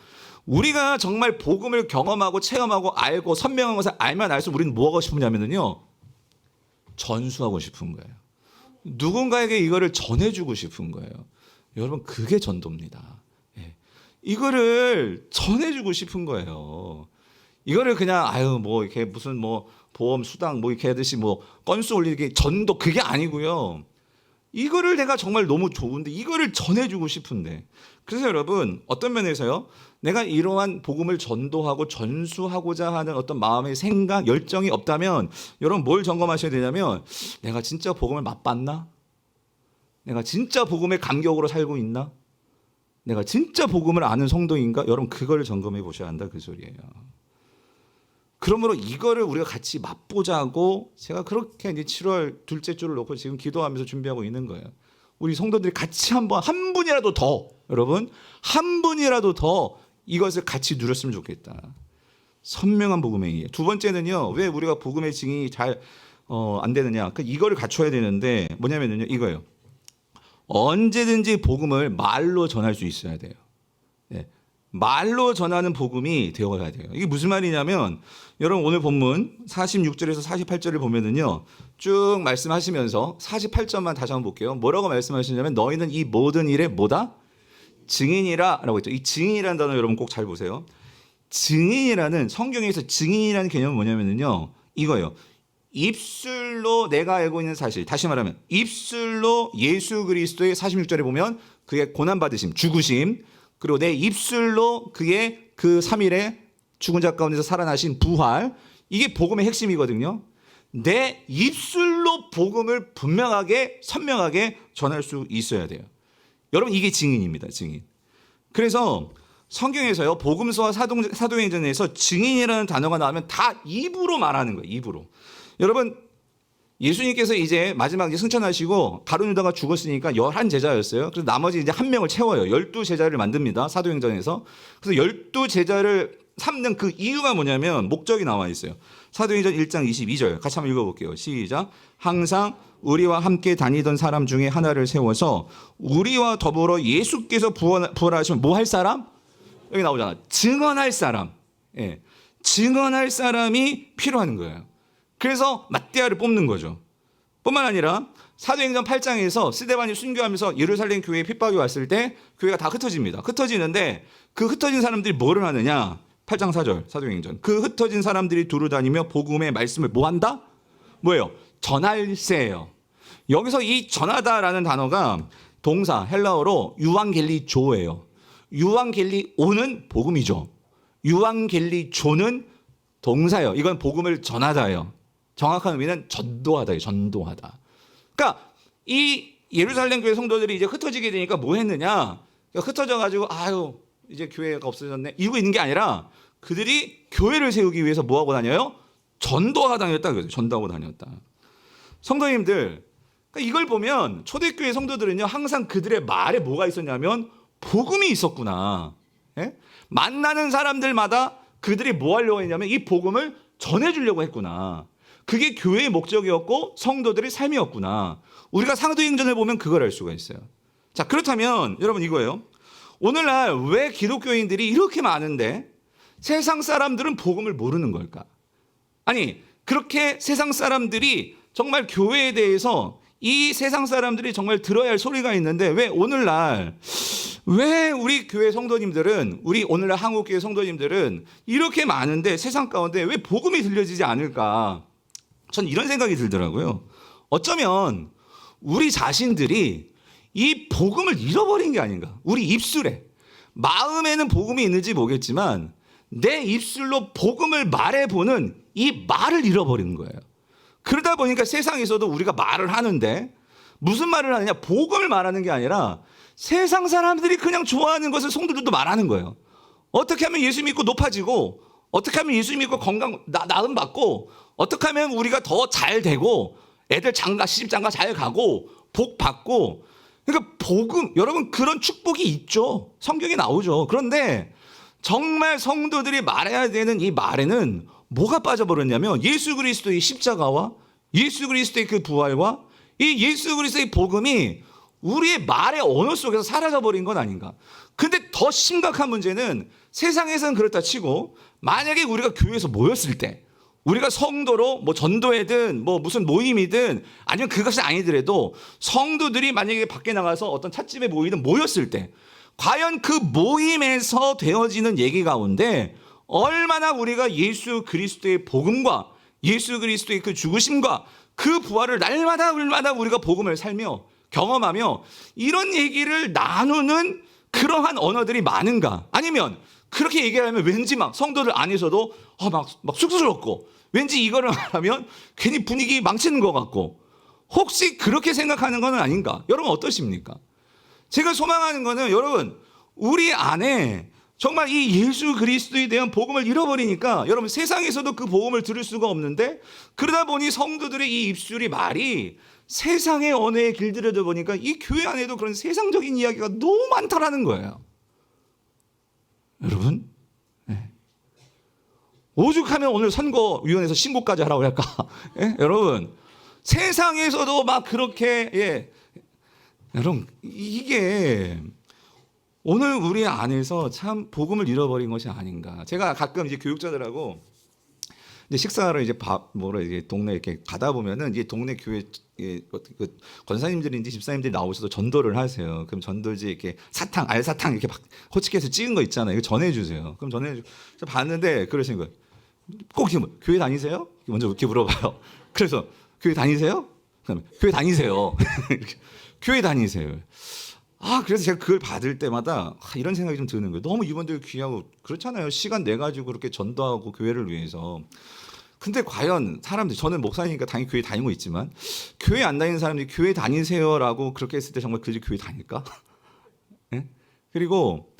우리가 정말 복음을 경험하고 체험하고 알고 선명한 것을 알면 알수록 우리는 뭐 하고 싶으냐면요 전수하고 싶은 거예요. 누군가에게 이거를 전해주고 싶은 거예요. 여러분 그게 전도입니다. 예. 이거를 전해주고 싶은 거예요. 이거를 그냥 뭐 이렇게 무슨 뭐 보험 수당 뭐 이렇게 하듯이 뭐 건수 올리기 전도, 그게 아니고요. 이거를 내가 정말 너무 좋은데 이거를 전해주고 싶은데. 그래서 여러분 어떤 면에서요 내가 이러한 복음을 전도하고 전수하고자 하는 어떤 마음의 생각, 열정이 없다면 여러분 뭘 점검하셔야 되냐면, 내가 진짜 복음을 맛봤나? 내가 진짜 복음의 감격으로 살고 있나? 내가 진짜 복음을 아는 성도인가? 여러분 그걸 점검해 보셔야 한다, 그 소리예요. 그러므로 이거를 우리가 같이 맛보자고 제가 그렇게 이제 7월 둘째 주를 놓고 지금 기도하면서 준비하고 있는 거예요. 우리 성도들이 같이 한번 한 분이라도 더, 여러분 한 분이라도 더 이것을 같이 누렸으면 좋겠다. 선명한 복음의 이해. 두 번째는요, 왜 우리가 복음의 증인이 잘 안 되느냐? 이거를 갖춰야 되는데 뭐냐면요 이거예요. 언제든지 복음을 말로 전할 수 있어야 돼요. 네. 말로 전하는 복음이 되어가야 돼요. 이게 무슨 말이냐면, 여러분 오늘 본문 46절에서 48절을 보면은요 쭉 말씀하시면서 48절만 다시 한번 볼게요. 뭐라고 말씀하시냐면, 너희는 이 모든 일에 뭐다? 증인이라 라고 했죠. 이 증인이라는 단어 여러분 꼭 잘 보세요. 증인이라는, 성경에서 증인이라는 개념은 뭐냐면요 이거예요. 입술로 내가 알고 있는 사실, 다시 말하면 입술로 예수 그리스도의 46절에 보면 그의 고난받으심, 죽으심, 그리고 내 입술로 그의 그 3일에 죽은 자 가운데서 살아나신 부활, 이게 복음의 핵심이거든요. 내 입술로 복음을 분명하게 선명하게 전할 수 있어야 돼요. 여러분 이게 증인입니다. 증인. 그래서 성경에서요 복음서와 사도행전에서 증인이라는 단어가 나오면 다 입으로 말하는 거예요. 입으로. 여러분 예수님께서 이제 마지막에 승천하시고 가룟 유다가 죽었으니까 11제자였어요. 그래서 나머지 이제 한 명을 채워요. 12제자를 만듭니다. 사도행전에서. 그래서 12제자를 삼는 그 이유가 뭐냐면 목적이 나와 있어요. 사도행전 1장 22절 같이 한번 읽어볼게요. 시작. 항상 우리와 함께 다니던 사람 중에 하나를 세워서 우리와 더불어 예수께서 부활하시면 뭐 할 사람? 여기 나오잖아. 증언할 사람. 예. 증언할 사람이 필요한 거예요. 그래서 맏대아를 뽑는 거죠. 뿐만 아니라 사도행전 8장에서 스데반이 순교하면서 예루살렘 교회에 핍박이 왔을 때 교회가 다 흩어집니다. 흩어지는데 그 흩어진 사람들이 뭐를 하느냐? 8장 4절 사도행전. 그 흩어진 사람들이 두루 다니며 복음의 말씀을 뭐 한다? 뭐예요? 전할세예요. 여기서 이 전하다라는 단어가 동사 헬라어로 유앙겔리조예요. 유앙겔리오는 복음이죠. 유앙겔리조는 동사예요. 이건 복음을 전하다예요. 정확한 의미는 전도하다예요. 전도하다. 그러니까 이 예루살렘 교회 성도들이 이제 흩어지게 되니까 뭐 했느냐? 흩어져 가지고 아유 이제 교회가 없어졌네 이러고 있는 게 아니라 그들이 교회를 세우기 위해서 뭐 하고 다녀요? 전도하고 다녔다. 그래서 전도하고 다녔다. 성도님들 그러니까 이걸 보면 초대교회 성도들은요 항상 그들의 말에 뭐가 있었냐면 복음이 있었구나. 예? 만나는 사람들마다 그들이 뭐 하려고 했냐면 이 복음을 전해주려고 했구나. 그게 교회의 목적이었고 성도들의 삶이었구나. 우리가 사도행전을 보면 그걸 알 수가 있어요. 자 그렇다면 여러분 이거예요. 오늘날 왜 기독교인들이 이렇게 많은데 세상 사람들은 복음을 모르는 걸까? 아니 그렇게 세상 사람들이 정말 교회에 대해서 이 세상 사람들이 정말 들어야 할 소리가 있는데 왜 오늘날 왜 우리 교회 성도님들은 우리 오늘날 한국교회 성도님들은 이렇게 많은데 세상 가운데 왜 복음이 들려지지 않을까? 전 이런 생각이 들더라고요. 어쩌면 우리 자신들이 이 복음을 잃어버린 게 아닌가? 우리 입술에 마음에는 복음이 있는지 모르겠지만 내 입술로 복음을 말해보는 이 말을 잃어버리는 거예요. 그러다 보니까 세상에서도 우리가 말을 하는데 무슨 말을 하느냐? 복음을 말하는 게 아니라 세상 사람들이 그냥 좋아하는 것을 성도들도 말하는 거예요. 어떻게 하면 예수 믿고 높아지고 어떻게 하면 예수 믿고 건강 나음 받고 어떻게 하면 우리가 더 잘 되고 애들 장가 시집장가 잘 가고 복 받고 그러니까 복음 여러분 그런 축복이 있죠. 성경에 나오죠. 그런데 정말 성도들이 말해야 되는 이 말에는 뭐가 빠져버렸냐면 예수 그리스도의 십자가와 예수 그리스도의 그 부활과 이 예수 그리스도의 복음이 우리의 말의 언어 속에서 사라져버린 건 아닌가. 근데 더 심각한 문제는 세상에서는 그렇다 치고 만약에 우리가 교회에서 모였을 때 우리가 성도로 뭐 전도회든 뭐 무슨 모임이든 아니면 그것이 아니더라도 성도들이 만약에 밖에 나가서 어떤 찻집에 모였을 때 과연 그 모임에서 되어지는 얘기 가운데 얼마나 우리가 예수 그리스도의 복음과 예수 그리스도의 그 죽으심과 그 부활을 날마다 우리가 복음을 살며 경험하며 이런 얘기를 나누는 그러한 언어들이 많은가? 아니면 그렇게 얘기하면 왠지 막 성도들 안에서도 막 쑥스럽고 왠지 이거를 말하면 괜히 분위기 망치는 것 같고 혹시 그렇게 생각하는 건 아닌가? 여러분 어떠십니까? 제가 소망하는 거는 여러분 우리 안에 정말 이 예수 그리스도에 대한 복음을 잃어버리니까 여러분 세상에서도 그 복음을 들을 수가 없는데 그러다 보니 성도들의 이 입술이 말이 세상의 언어에 길들여져 보니까 이 교회 안에도 그런 세상적인 이야기가 너무 많다라는 거예요. 여러분 네. 오죽하면 오늘 선거위원회에서 신고까지 하라고 할까? 예? 여러분 세상에서도 막 그렇게 예. 여러분 이게 오늘 우리 안에서 참 복음을 잃어버린 것이 아닌가. 제가 가끔 이제 교육자들하고 이제 식사를 이제 이제 동네 이렇게 가다 보면은 이제 동네 교회 그 권사님들인지 집사님들이 나오셔서 전도를 하세요. 그럼 전도지 이렇게 알사탕 이렇게 막 호치키에서 찍은 거 있잖아요. 이거 전해주세요. 그럼 저 봤는데 그러시는 거예요. 꼭 이렇게 교회 다니세요? 먼저 이렇게 물어봐요. 그래서 교회 다니세요? 그다음에 교회 다니세요. 교회 다니세요. 그래서 제가 그걸 받을 때마다 이런 생각이 좀 드는 거예요. 너무 이분들 귀하고 그렇잖아요. 시간 내 가지고 그렇게 전도하고 교회를 위해서. 근데 과연 사람들, 저는 목사니까 당연히 교회 다니고 있지만 교회 안 다니는 사람들이 교회 다니세요라고 그렇게 했을 때 정말 그들이 교회 다닐까? 예? 그리고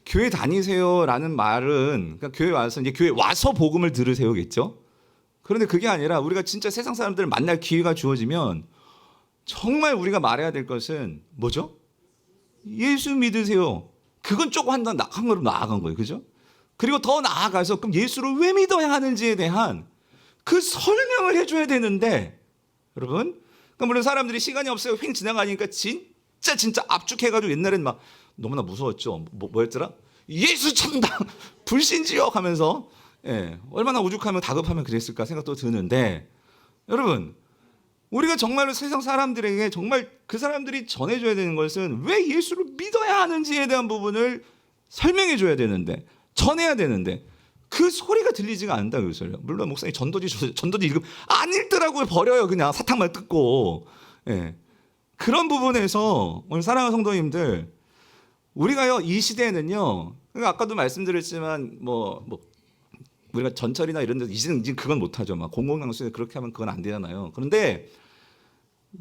교회 다니세요라는 말은 그러니까 교회 와서 이제 교회 와서 복음을 들으세요겠죠. 그런데 그게 아니라 우리가 진짜 세상 사람들을 만날 기회가 주어지면 정말 우리가 말해야 될 것은 뭐죠? 예수 믿으세요. 그건 조금 한 걸음 나아간 거예요. 그죠? 그리고 더 나아가서 그럼 예수를 왜 믿어야 하는지에 대한 그 설명을 해줘야 되는데 여러분, 그러니까 물론 사람들이 시간이 없어요. 휙 지나가니까 진짜 압축해가지고 옛날엔 막 너무나 무서웠죠. 뭐였더라? 예수 참당 불신지역 하면서 얼마나 오죽하면 다급하면 그랬을까 생각도 드는데 여러분, 우리가 정말로 세상 사람들에게 정말 그 사람들이 전해줘야 되는 것은 왜 예수를 믿어야 하는지에 대한 부분을 설명해줘야 되는데 전해야 되는데 그 소리가 들리지가 않는다 그 소리예요. 물론 목사님 전도지 읽으면 안 읽더라고요. 버려요. 그냥 사탕만 뜯고. 그런 부분에서 오늘 사랑하는 성도님들, 우리가요 이 시대에는요, 그러니까 아까도 말씀드렸지만 우리가 전철이나 이런 데서 이제는 그건 못하죠. 막 공공장소에 그렇게 하면 그건 안 되잖아요. 그런데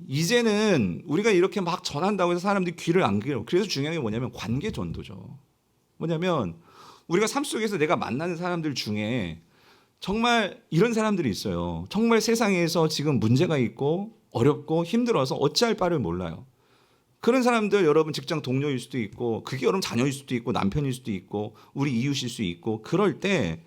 이제는 우리가 이렇게 막 전한다고 해서 사람들이 귀를 안 기울여요. 그래서 중요한 게 뭐냐면 관계 전도죠. 뭐냐면 우리가 삶 속에서 내가 만나는 사람들 중에 정말 이런 사람들이 있어요. 정말 세상에서 지금 문제가 있고 어렵고 힘들어서 어찌할 바를 몰라요. 그런 사람들 여러분 직장 동료일 수도 있고 그게 여러분 자녀일 수도 있고 남편일 수도 있고 우리 이웃일 수도 있고 그럴 때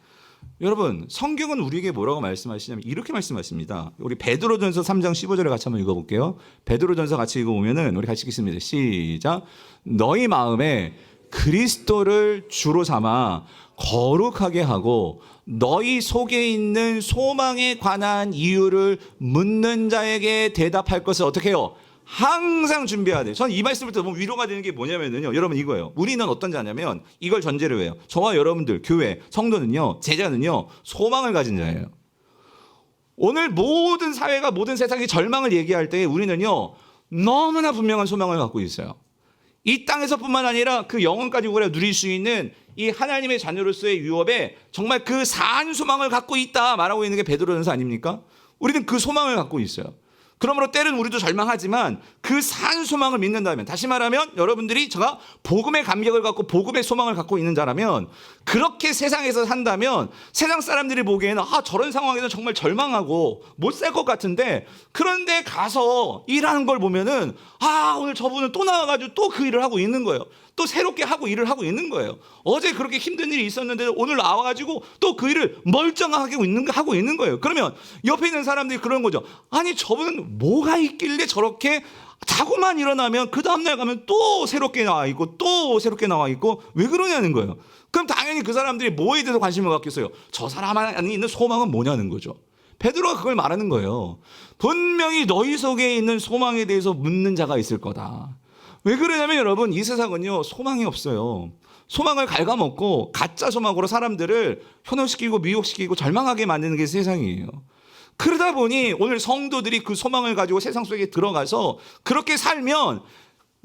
여러분 성경은 우리에게 뭐라고 말씀하시냐면 이렇게 말씀하십니다. 우리 베드로전서 3장 15절에 같이 한번 읽어볼게요. 베드로전서 같이 읽어보면은 우리 같이 읽겠습니다. 시작. 너희 마음에 그리스도를 주로 삼아 거룩하게 하고 너희 속에 있는 소망에 관한 이유를 묻는 자에게 대답할 것을 어떻게 해요? 항상 준비해야 돼요. 저는 이 말씀을 때 너무 위로가 되는 게 뭐냐면요. 여러분 이거예요. 우리는 어떤 자냐면 이걸 전제로 해요. 저와 여러분들 교회 성도는요. 제자는요. 소망을 가진 자예요. 오늘 모든 사회가 모든 세상이 절망을 얘기할 때 우리는요. 너무나 분명한 소망을 갖고 있어요. 이 땅에서뿐만 아니라 그 영혼까지 우리가 누릴 수 있는 이 하나님의 자녀로서의 유업에 정말 그 사한 소망을 갖고 있다 말하고 있는 게 베드로전서 아닙니까? 우리는 그 소망을 갖고 있어요. 그러므로 때로는 우리도 절망하지만 그 산 소망을 믿는다면, 다시 말하면 여러분들이 제가 복음의 감격을 갖고 복음의 소망을 갖고 있는 자라면 그렇게 세상에서 산다면 세상 사람들이 보기에는 저런 상황에서 정말 절망하고 못 살 것 같은데 그런데 가서 일하는 걸 보면은 오늘 저분은 또 나와가지고 또 그 일을 하고 있는 거예요. 또 새롭게 일을 하고 있는 거예요. 어제 그렇게 힘든 일이 있었는데 오늘 나와가지고 또 그 일을 멀쩡하게 하고 있는 거예요. 그러면 옆에 있는 사람들이 그런 거죠. 아니 저분은 뭐가 있길래 저렇게 자고만 일어나면 그 다음날 가면 또 새롭게 나와 있고 또 새롭게 나와 있고 왜 그러냐는 거예요. 그럼 당연히 그 사람들이 뭐에 대해서 관심을 갖겠어요? 저 사람 안에 있는 소망은 뭐냐는 거죠. 베드로가 그걸 말하는 거예요. 분명히 너희 속에 있는 소망에 대해서 묻는 자가 있을 거다. 왜 그러냐면 여러분 이 세상은요 소망이 없어요. 소망을 갉아먹고 가짜 소망으로 사람들을 현혹시키고 미혹시키고 절망하게 만드는 게 세상이에요. 그러다 보니 오늘 성도들이 그 소망을 가지고 세상 속에 들어가서 그렇게 살면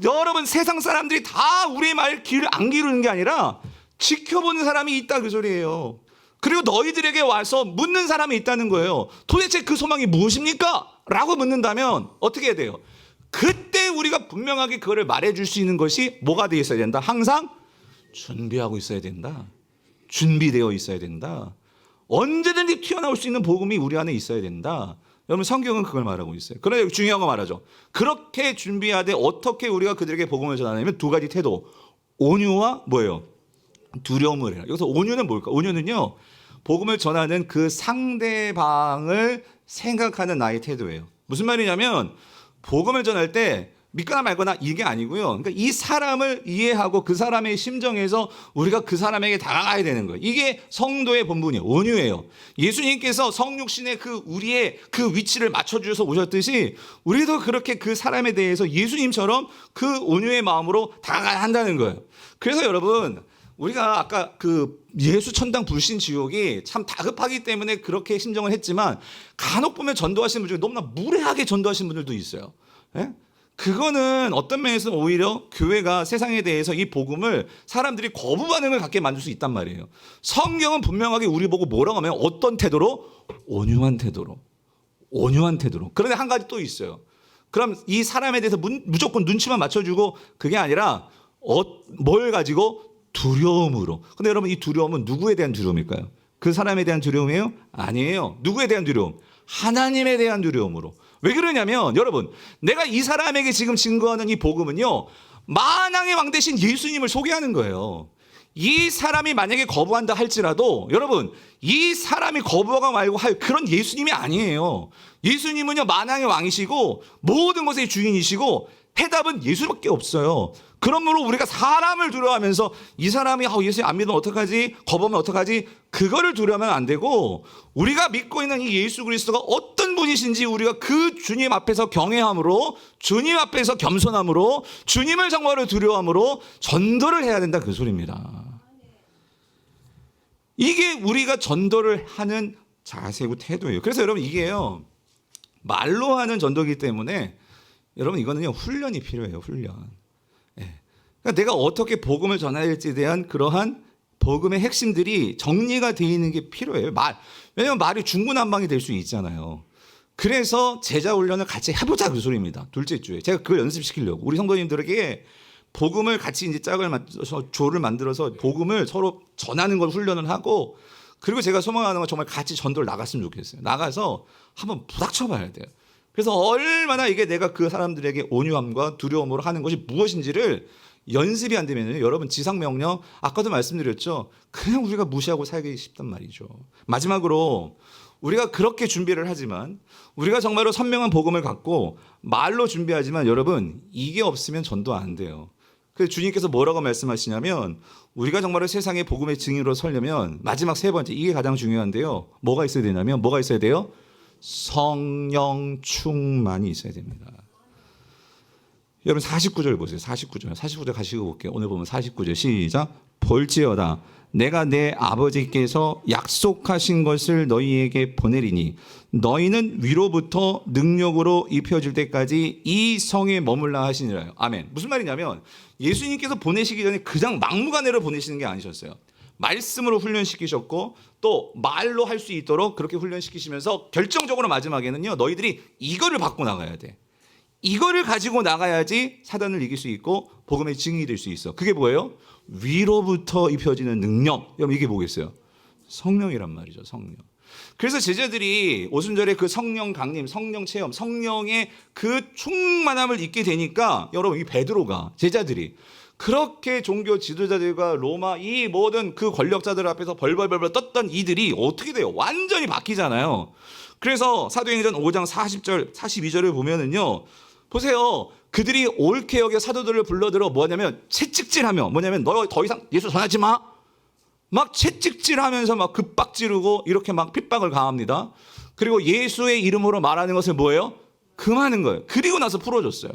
여러분 세상 사람들이 다 우리의 말 귀를 안 기르는 게 아니라 지켜보는 사람이 있다 그 소리예요. 그리고 너희들에게 와서 묻는 사람이 있다는 거예요. 도대체 그 소망이 무엇입니까? 라고 묻는다면 어떻게 해야 돼요? 그때 우리가 분명하게 그거를 말해줄 수 있는 것이 뭐가 되어 있어야 된다? 항상 준비하고 있어야 된다. 준비되어 있어야 된다. 언제든지 튀어나올 수 있는 복음이 우리 안에 있어야 된다. 여러분 성경은 그걸 말하고 있어요. 그런데 중요한 거 말하죠. 그렇게 준비하되 어떻게 우리가 그들에게 복음을 전하냐면 두 가지 태도. 온유와 뭐예요? 두려움을 해라. 여기서 온유는 뭘까? 온유는요. 복음을 전하는 그 상대방을 생각하는 나의 태도예요. 무슨 말이냐면 복음을 전할 때 믿거나 말거나 이게 아니고요. 그러니까 이 사람을 이해하고 그 사람의 심정에서 우리가 그 사람에게 다가가야 되는 거예요. 이게 성도의 본분이에요. 온유예요. 예수님께서 성육신의 우리의 그 위치를 맞춰주셔서 오셨듯이 우리도 그렇게 그 사람에 대해서 예수님처럼 그 온유의 마음으로 다가가야 한다는 거예요. 그래서 여러분 우리가 아까 예수 천당 불신 지옥이 참 다급하기 때문에 그렇게 심정을 했지만 간혹 보면 전도하시는 분 중에 너무나 무례하게 전도하시는 분들도 있어요. 예? 그거는 어떤 면에서는 오히려 교회가 세상에 대해서 이 복음을 사람들이 거부 반응을 갖게 만들 수 있단 말이에요. 성경은 분명하게 우리 보고 뭐라고 하면 어떤 태도로? 온유한 태도로. 온유한 태도로. 그런데 한 가지 또 있어요. 그럼 이 사람에 대해서 무조건 눈치만 맞춰주고 그게 아니라 뭘 가지고? 두려움으로. 근데 여러분 이 두려움은 누구에 대한 두려움일까요? 그 사람에 대한 두려움이에요? 아니에요. 누구에 대한 두려움? 하나님에 대한 두려움으로. 왜 그러냐면 여러분 내가 이 사람에게 지금 증거하는 이 복음은요 만왕의 왕 대신 예수님을 소개하는 거예요. 이 사람이 만약에 거부한다 할지라도 여러분 이 사람이 거부하고 말고 할 그런 예수님이 아니에요. 예수님은요 만왕의 왕이시고 모든 것의 주인이시고 해답은 예수밖에 없어요. 그러므로 우리가 사람을 두려워하면서 이 사람이 예수 안 믿으면 어떡하지? 거부하면 어떡하지? 그거를 두려워하면 안 되고 우리가 믿고 있는 이 예수 그리스도가 어떤 분이신지 우리가 그 주님 앞에서 경외함으로 주님 앞에서 겸손함으로 주님을 정말로 두려워함으로 전도를 해야 된다 그 소리입니다. 이게 우리가 전도를 하는 자세고 태도예요. 그래서 여러분 이게요 말로 하는 전도이기 때문에 여러분 이거는요 훈련이 필요해요. 훈련. 그러니까 내가 어떻게 복음을 전해야 할지에 대한 그러한 복음의 핵심들이 정리가 되어 있는 게 필요해요. 왜냐하면 말이 중구난방이 될 수 있잖아요. 그래서 제자 훈련을 같이 해보자 그 소리입니다. 둘째 주에 제가 그걸 연습시키려고 우리 성도님들에게 복음을 같이 이제 짝을 만들어서 조를 만들어서 복음을 서로 전하는 걸 훈련을 하고 그리고 제가 소망하는 건 정말 같이 전도를 나갔으면 좋겠어요. 나가서 한번 부닥쳐봐야 돼요. 그래서 얼마나 이게 내가 그 사람들에게 온유함과 두려움으로 하는 것이 무엇인지를 연습이 안 되면 여러분 지상명령 아까도 말씀드렸죠. 그냥 우리가 무시하고 살기 쉽단 말이죠. 마지막으로 우리가 그렇게 준비를 하지만 우리가 정말로 선명한 복음을 갖고 말로 준비하지만 여러분 이게 없으면 전도 안 돼요. 그래서 주님께서 뭐라고 말씀하시냐면 우리가 정말로 세상의 복음의 증인으로 서려면 마지막 세 번째 이게 가장 중요한데요. 뭐가 있어야 되냐면 뭐가 있어야 돼요? 성령 충만이 있어야 됩니다. 여러분 49절 보세요. 49절 가시고 볼게요. 오늘 보면 49절 시작. 볼지어다 내가 내 아버지께서 약속하신 것을 너희에게 보내리니 너희는 위로부터 능력으로 입혀질 때까지 이 성에 머물라 하시니라요. 아멘. 무슨 말이냐면 예수님께서 보내시기 전에 그냥 막무가내로 보내시는 게 아니셨어요. 말씀으로 훈련시키셨고 또 말로 할 수 있도록 그렇게 훈련시키시면서 결정적으로 마지막에는요 너희들이 이거를 받고 나가야 돼. 이거를 가지고 나가야지 사단을 이길 수 있고 복음의 증인이 될 수 있어. 그게 뭐예요? 위로부터 입혀지는 능력. 여러분 이게 뭐겠어요? 성령이란 말이죠. 성령. 그래서 제자들이 오순절에 그 성령 강림, 성령 체험, 성령의 그 충만함을 잊게 되니까 여러분 이 베드로가 제자들이 그렇게 종교 지도자들과 로마 이 모든 그 권력자들 앞에서 벌벌벌 떴던 이들이 어떻게 돼요? 완전히 바뀌잖아요. 그래서 사도행전 5장 40절, 42절을 보면은요. 보세요. 그들이 옳게 여겨 사도들을 불러들어 뭐냐면 채찍질하며 뭐냐면 너 더 이상 예수 전하지 마. 막 채찍질하면서 막 급박지르고 이렇게 막 핍박을 가합니다. 그리고 예수의 이름으로 말하는 것을 뭐예요? 금하는 거예요. 그리고 나서 풀어줬어요.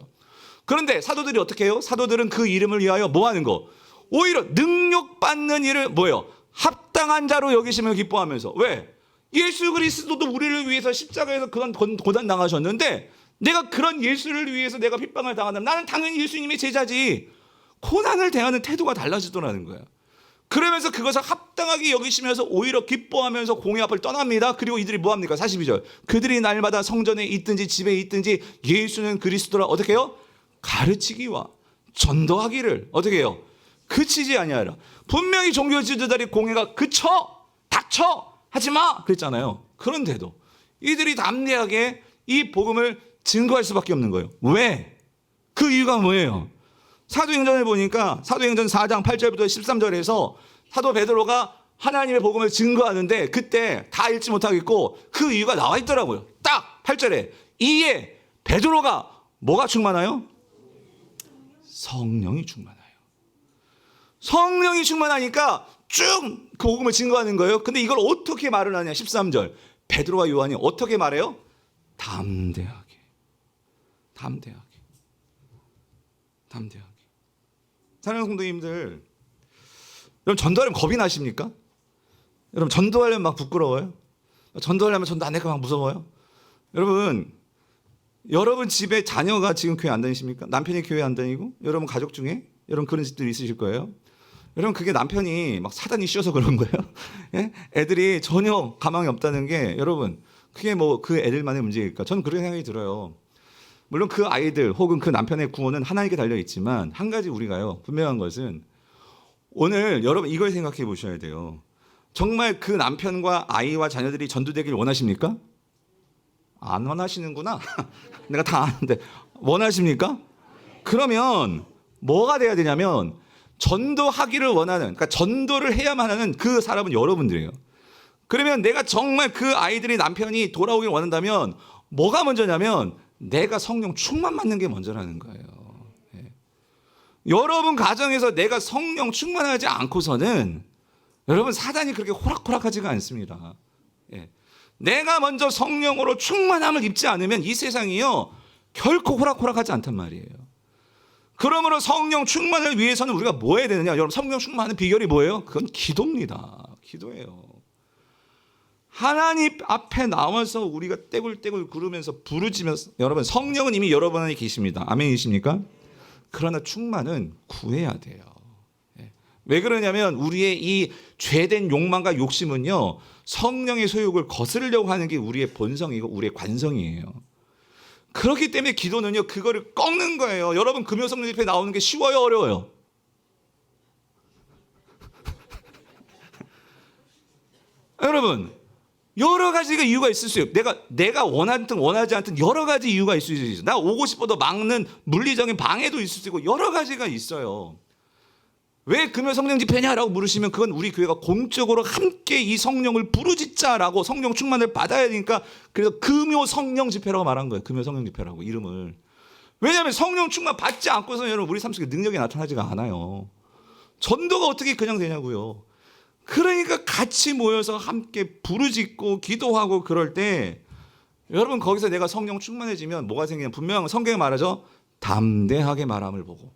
그런데 사도들이 어떻게 해요? 사도들은 그 이름을 위하여 뭐 하는 거? 오히려 능력받는 일을 뭐예요? 합당한 자로 여기시며 기뻐하면서. 왜? 예수 그리스도도 우리를 위해서 십자가에서 그런 고난 당하셨는데 내가 그런 예수를 위해서 내가 핍박을 당한다면 나는 당연히 예수님의 제자지. 고난을 대하는 태도가 달라지더라는 거예요. 그러면서 그것을 합당하게 여기시면서 오히려 기뻐하면서 공회 앞을 떠납니다. 그리고 이들이 뭐합니까? 42절. 그들이 날마다 성전에 있든지 집에 있든지 예수는 그리스도라 어떻게 해요? 가르치기와 전도하기를 어떻게 해요? 그치지 아니하라. 분명히 종교 지도자들이 공회가 그쳐 닥쳐 하지마 그랬잖아요. 그런데도 이들이 담대하게 이 복음을 증거할 수밖에 없는 거예요. 왜? 그 이유가 뭐예요? 사도행전을 보니까 사도행전 4장 8절부터 13절에서 사도 베드로가 하나님의 복음을 증거하는데 그때 다 읽지 못하겠고 그 이유가 나와 있더라고요. 딱 8절에 이에 베드로가 뭐가 충만해요? 성령이 충만해요. 성령이 충만하니까 쭉 그 복음을 증거하는 거예요. 근데 이걸 어떻게 말을 하냐? 13절. 베드로와 요한이 어떻게 말해요? 담대하게. 사랑하는 성도님들, 여러분 전도하려면 겁이 나십니까? 여러분 전도하려면 막 부끄러워요? 전도하려면 전도 안 할까 막 무서워요? 여러분 여러분 집에 자녀가 지금 교회 안 다니십니까? 남편이 교회 안 다니고? 여러분 가족 중에? 여러분 그런 집들이 있으실 거예요. 여러분 그게 남편이 막 사단이 씌어서 그런 거예요. 예? 애들이 전혀 가망이 없다는 게 여러분 그게 뭐 그 애들만의 문제일까? 저는 그런 생각이 들어요. 물론 그 아이들 혹은 그 남편의 구원은 하나님께 달려 있지만 한 가지 우리가요 분명한 것은 오늘 여러분 이걸 생각해 보셔야 돼요. 정말 그 남편과 아이와 자녀들이 전도되길 원하십니까? 안 원하시는구나. 내가 다 아는데 원하십니까? 그러면 뭐가 돼야 되냐면 전도하기를 원하는, 그러니까 전도를 해야만 하는 그 사람은 여러분들이에요. 그러면 내가 정말 그 아이들이 남편이 돌아오길 원한다면 뭐가 먼저냐면 내가 성령 충만 받는 게 먼저라는 거예요. 예. 여러분 가정에서 내가 성령 충만하지 않고서는 여러분 사단이 그렇게 호락호락하지가 않습니다. 예. 내가 먼저 성령으로 충만함을 입지 않으면 이 세상이요 결코 호락호락하지 않단 말이에요. 그러므로 성령 충만을 위해서는 우리가 뭐 해야 되느냐? 여러분 성령 충만하는 비결이 뭐예요? 그건 기도입니다. 기도예요. 하나님 앞에 나와서 우리가 떼굴떼굴 구르면서 부르짖으면서 여러분 성령은 이미 여러분 안에 계십니다. 아멘이십니까? 그러나 충만은 구해야 돼요. 왜 그러냐면 우리의 이 죄된 욕망과 욕심은요 성령의 소욕을 거스르려고 하는 게 우리의 본성이고 우리의 관성이에요. 그렇기 때문에 기도는요 그거를 꺾는 거예요. 여러분 금요 성령 집회 나오는 게 쉬워요, 어려워요? 여러분 여러 가지가 이유가 있을 수 있어요. 내가 원하든 원하지 않든 여러 가지 이유가 있을 수 있어요. 나 오고 싶어도 막는 물리적인 방해도 있을 수 있고 여러 가지가 있어요. 왜 금요 성령 집회냐라고 물으시면 그건 우리 교회가 공적으로 함께 이 성령을 부르짖자라고 성령 충만을 받아야 되니까 그래서 금요 성령 집회라고 말한 거예요. 금요 성령 집회라고 이름을. 왜냐하면 성령 충만 받지 않고서는 여러분 우리 삶 속에 능력이 나타나지가 않아요. 전도가 어떻게 그냥 되냐고요. 그러니까 같이 모여서 함께 부르짖고 기도하고 그럴 때 여러분 거기서 내가 성령 충만해지면 뭐가 생기냐. 분명 성경에 말하죠. 담대하게 말함을 보고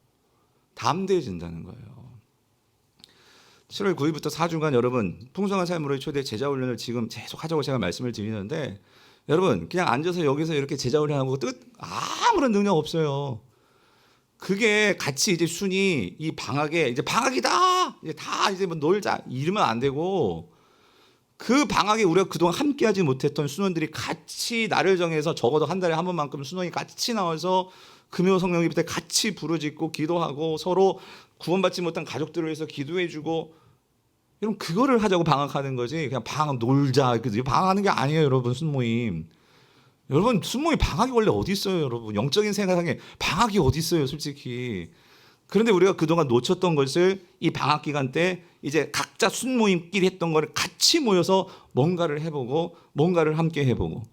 담대해진다는 거예요. 7월 9일부터 4주간 여러분 풍성한 삶으로의 초대 제자훈련을 지금 계속 하자고 제가 말씀을 드리는데 여러분 그냥 앉아서 여기서 이렇게 제자훈련하고 아무런 능력 없어요. 그게 같이 이제 순위 이 방학에 이제 방학이다 이제 다 이제 뭐 놀자 이러면 안 되고 그 방학에 우리가 그동안 함께하지 못했던 순원들이 같이 날을 정해서 적어도 한 달에 한 번만큼 순원이 같이 나와서 금요 성령 집회 때 같이 부르짖고 기도하고 서로 구원받지 못한 가족들을 위해서 기도해주고 여러분 그거를 하자고 방학하는 거지 그냥 방학 놀자 방학하는 게 아니에요. 여러분 순모임 여러분 순모임 방학이 원래 어디 있어요. 여러분 영적인 세상에 방학이 어디 있어요 솔직히. 그런데 우리가 그동안 놓쳤던 것을 이 방학 기간 때 이제 각자 순모임끼리 했던 거를 같이 모여서 뭔가를 해보고 뭔가를 함께 해보고.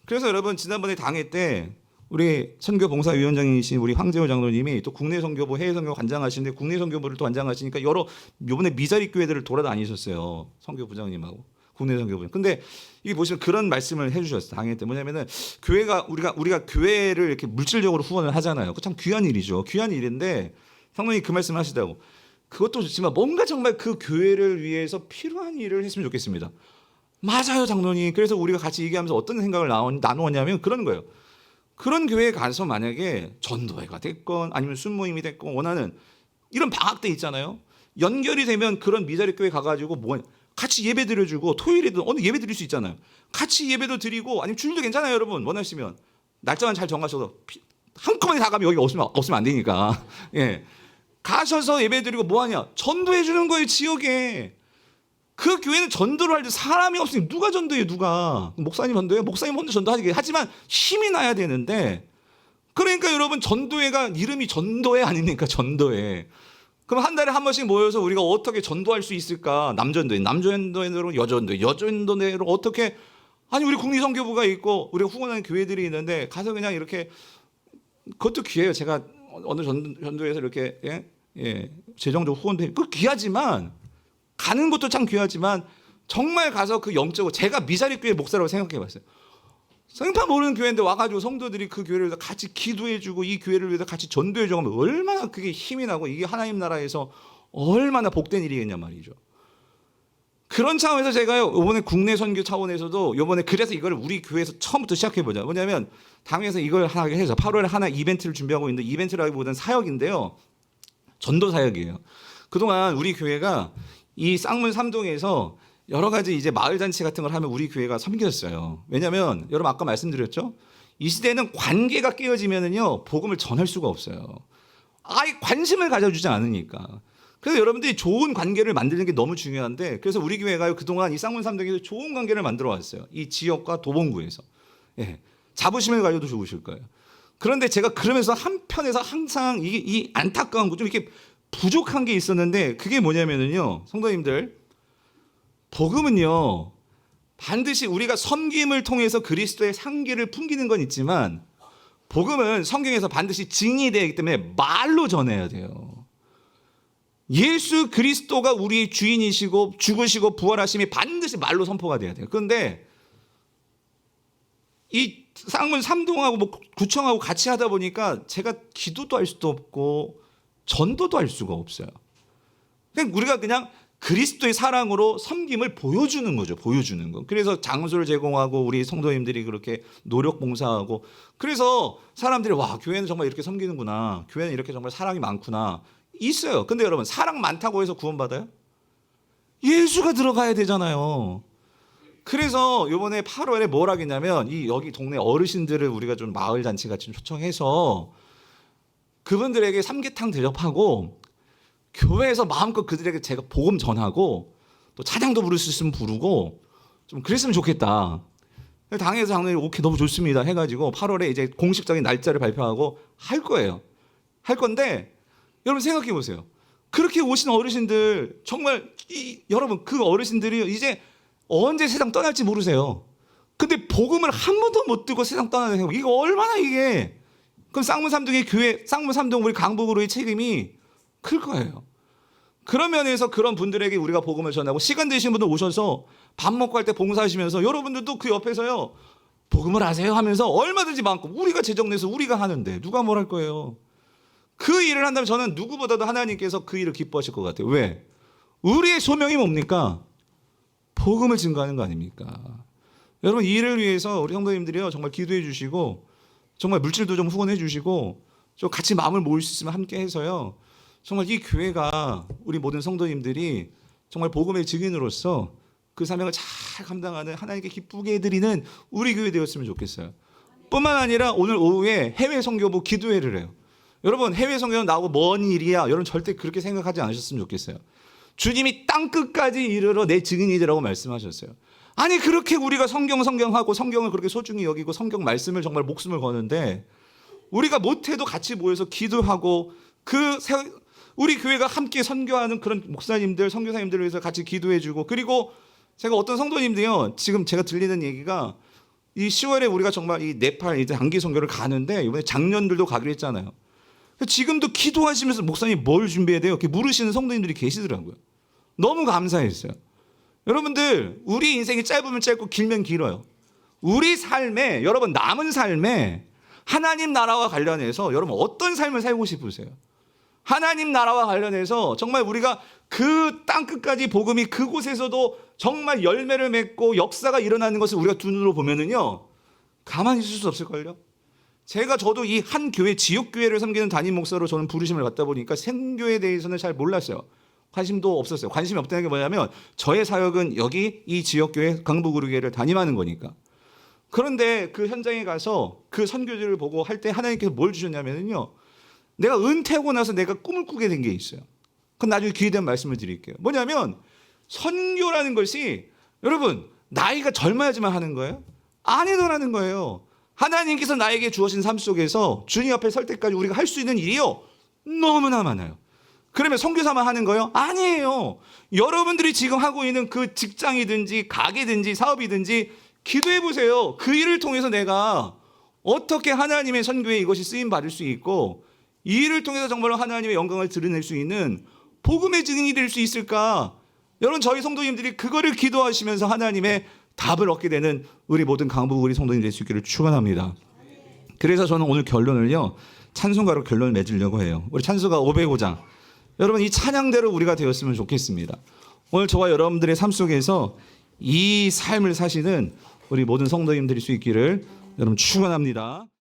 그래서 여러분 지난번에 당회 때 우리 선교봉사위원장이신 우리 황재호 장로님이 또 국내 선교부 해외 선교 관장하시는데 국내 선교부를 또 관장하시니까 여러 요번에 미자리 교회들을 돌아다니셨어요. 선교부장님하고 국내 선교부. 근데 이게 보시면 그런 말씀을 해주셨어요. 당회 때 뭐냐면은 교회가 우리가 교회를 이렇게 물질적으로 후원을 하잖아요. 그 참 귀한 일이죠. 귀한 일인데 성령이 그 말씀을 하시다고. 그것도 좋지만 뭔가 정말 그 교회를 위해서 필요한 일을 했으면 좋겠습니다. 맞아요, 장로님. 그래서 우리가 같이 얘기하면서 어떤 생각을 나누었냐면 그런 거예요. 그런 교회에 가서 만약에 전도회가 됐건 아니면 순모임이 됐건 원하는 이런 방학 때 있잖아요. 연결이 되면 그런 미자리 교회 가가지고 뭐 같이 예배 드려주고 토요일에도 어느 예배 드릴 수 있잖아요. 같이 예배도 드리고 아니면 주일도 괜찮아요, 여러분. 원하시면 날짜만 잘 정하셔서 한꺼번에 다 가면 여기 없으면 안 되니까. 예, 가셔서 예배 드리고 뭐 하냐? 전도해 주는 거예요, 지역에. 그 교회는 전도를 할 때 사람이 없으니 누가 전도해요, 누가? 목사님 전도해요? 목사님 혼자 전도하지. 하지만 힘이 나야 되는데 그러니까 여러분 전도회가 이름이 전도회 아닙니까? 전도회. 그럼 한 달에 한 번씩 모여서 우리가 어떻게 전도할 수 있을까? 남전도회로 여전도회로 어떻게 아니 우리 국립선교부가 있고 우리가 후원하는 교회들이 있는데 가서 그냥 이렇게 그것도 귀해요. 제가 어느 전도회에서 이렇게 재정적 후원도 그 귀하지만 가는 것도 참 귀하지만 정말 가서 그 영적으로 제가 미자리 교회 목사라고 생각해 봤어요. 생판 모르는 교회인데 와가지고 성도들이 그 교회를 위해서 같이 기도해주고 이 교회를 위해서 같이 전도해주고 하면 얼마나 그게 힘이 나고 이게 하나님 나라에서 얼마나 복된 일이겠냐 말이죠. 그런 차원에서 제가요, 이번에 국내 선교 차원에서도 이번에 그래서 이걸 우리 교회에서 처음부터 시작해보자. 뭐냐면 당에서 이걸 하나 해서 8월에 하나 이벤트를 준비하고 있는데, 이벤트라기보다는 사역인데요. 전도 사역이에요. 그동안 우리 교회가 이 쌍문 3동에서 여러 가지 이제 마을 잔치 같은 걸 하면 우리 교회가 섬겼어요. 왜냐하면 여러분 아까 말씀드렸죠. 이 시대는 관계가 깨어지면은요 복음을 전할 수가 없어요. 아예 관심을 가져주지 않으니까. 그래서 여러분들이 좋은 관계를 만드는 게 너무 중요한데, 그래서 우리 교회가 그동안 이 쌍문 3동에서 좋은 관계를 만들어 왔어요. 이 지역과 도봉구에서. 예, 자부심을 가져도 좋으실 거예요. 그런데 제가 그러면서 한편에서 항상 이 안타까운 거, 좀 이렇게 부족한 게 있었는데, 그게 뭐냐면은요, 성도님들, 복음은요 반드시 우리가 섬김을 통해서 그리스도의 향기를 풍기는 건 있지만, 복음은 성경에서 반드시 증인이 되기 때문에 말로 전해야 돼요. 예수 그리스도가 우리의 주인이시고 죽으시고 부활하심이 반드시 말로 선포가 돼야 돼요. 그런데 이 쌍문 3동하고 뭐 구청하고 같이 하다 보니까 제가 기도도 할 수도 없고 전도도 할 수가 없어요. 그냥 우리가 그냥 그리스도의 사랑으로 섬김을 보여주는 거죠. 보여주는 거. 그래서 장소를 제공하고 우리 성도님들이 그렇게 노력 봉사하고, 그래서 사람들이 와, 교회는 정말 이렇게 섬기는구나, 교회는 이렇게 정말 사랑이 많구나 있어요. 근데 여러분, 사랑 많다고 해서 구원받아요? 예수가 들어가야 되잖아요. 그래서 이번에 8월에 뭘 하겠냐면, 이 여기 동네 어르신들을 우리가 좀 마을 잔치 같이 초청해서 그분들에게 삼계탕 대접하고, 교회에서 마음껏 그들에게 제가 복음 전하고, 또 찬양도 부를 수 있으면 부르고, 좀 그랬으면 좋겠다. 당에서 장로님 오케이, 너무 좋습니다 해가지고 8월에 이제 공식적인 날짜를 발표하고 할 거예요. 할 건데, 여러분 생각해 보세요. 그렇게 오신 어르신들, 정말 여러분 그 어르신들이 이제 언제 세상 떠날지 모르세요. 근데 복음을 한 번도 못 듣고 세상 떠나는 거, 이거 얼마나 이게, 그럼 쌍문 3동의 교회, 쌍문 3동 우리 강북으로의 책임이 클 거예요. 그런 면에서 그런 분들에게 우리가 복음을 전하고, 시간 되신 분들 오셔서 밥 먹고 할 때 봉사하시면서 여러분들도 그 옆에서요 복음을 아세요 하면서 얼마든지 많고, 우리가 재정 내서 우리가 하는데 누가 뭘 할 거예요. 그 일을 한다면 저는 누구보다도 하나님께서 그 일을 기뻐하실 것 같아요. 왜? 우리의 소명이 뭡니까? 복음을 증거하는 거 아닙니까? 여러분, 이 일을 위해서 우리 성도님들이요 정말 기도해 주시고, 정말 물질도 좀 후원해 주시고, 좀 같이 마음을 모을 수 있으면 함께 해서요, 정말 이 교회가 우리 모든 성도님들이 정말 복음의 증인으로서 그 사명을 잘 감당하는, 하나님께 기쁘게 해드리는 우리 교회 되었으면 좋겠어요. 뿐만 아니라 오늘 오후에 해외 선교부 기도회를 해요. 여러분, 해외 선교는 나오고 먼 일이야, 여러분 절대 그렇게 생각하지 않으셨으면 좋겠어요. 주님이 땅끝까지 이르러 내 증인이라고 말씀하셨어요. 아니, 그렇게 우리가 성경하고 성경을 그렇게 소중히 여기고 성경 말씀을 정말 목숨을 거는데, 우리가 못해도 같이 모여서 기도하고, 우리 교회가 함께 선교하는 그런 목사님들, 선교사님들을 위해서 같이 기도해주고, 그리고 제가 어떤 성도님들이요, 지금 제가 들리는 얘기가, 이 10월에 우리가 정말 이 네팔 이제 단기 선교를 가는데, 이번에 작년들도 가기로 했잖아요. 지금도 기도하시면서 목사님 뭘 준비해야 돼요? 이렇게 물으시는 성도님들이 계시더라고요. 너무 감사했어요. 여러분들, 우리 인생이 짧으면 짧고 길면 길어요. 우리 삶에, 여러분 남은 삶에 하나님 나라와 관련해서 여러분 어떤 삶을 살고 싶으세요? 하나님 나라와 관련해서 정말 우리가 그 땅끝까지 복음이 그곳에서도 정말 열매를 맺고 역사가 일어나는 것을 우리가 두 눈으로 보면은요 가만히 있을 수 없을걸요. 저도 이 한 교회, 지역교회를 섬기는 담임 목사로 저는 부르심을 받다 보니까 생교에 대해서는 잘 몰랐어요. 관심도 없었어요. 관심이 없다는 게 뭐냐면, 저의 사역은 여기 이 지역교회 강북의료교회를 담임하는 거니까. 그런데 그 현장에 가서 그 선교들을 보고 할 때 하나님께서 뭘 주셨냐면요, 내가 은퇴하고 나서 내가 꿈을 꾸게 된 게 있어요. 그건 나중에 기회 되면 말씀을 드릴게요. 뭐냐면, 선교라는 것이 여러분 나이가 젊어야지만 하는 거예요? 아니더라는 거예요. 하나님께서 나에게 주어진 삶 속에서 주님 앞에 설 때까지 우리가 할 수 있는 일이요 너무나 많아요. 그러면 선교사만 하는 거예요? 아니에요. 여러분들이 지금 하고 있는 그 직장이든지 가게든지 사업이든지 기도해 보세요. 그 일을 통해서 내가 어떻게 하나님의 선교에 이것이 쓰임 받을 수 있고, 이 일을 통해서 정말로 하나님의 영광을 드러낼 수 있는 복음의 증인이 될 수 있을까? 여러분, 저희 성도님들이 그거를 기도하시면서 하나님의 답을 얻게 되는 우리 모든 강북 우리 성도님 될 수 있기를 축원합니다. 그래서 저는 오늘 결론을요 찬송가로 결론을 맺으려고 해요. 우리 찬송가 505장, 여러분 이 찬양대로 우리가 되었으면 좋겠습니다. 오늘 저와 여러분들의 삶 속에서 이 삶을 사시는 우리 모든 성도님들이 수 있기를 여러분 축원합니다.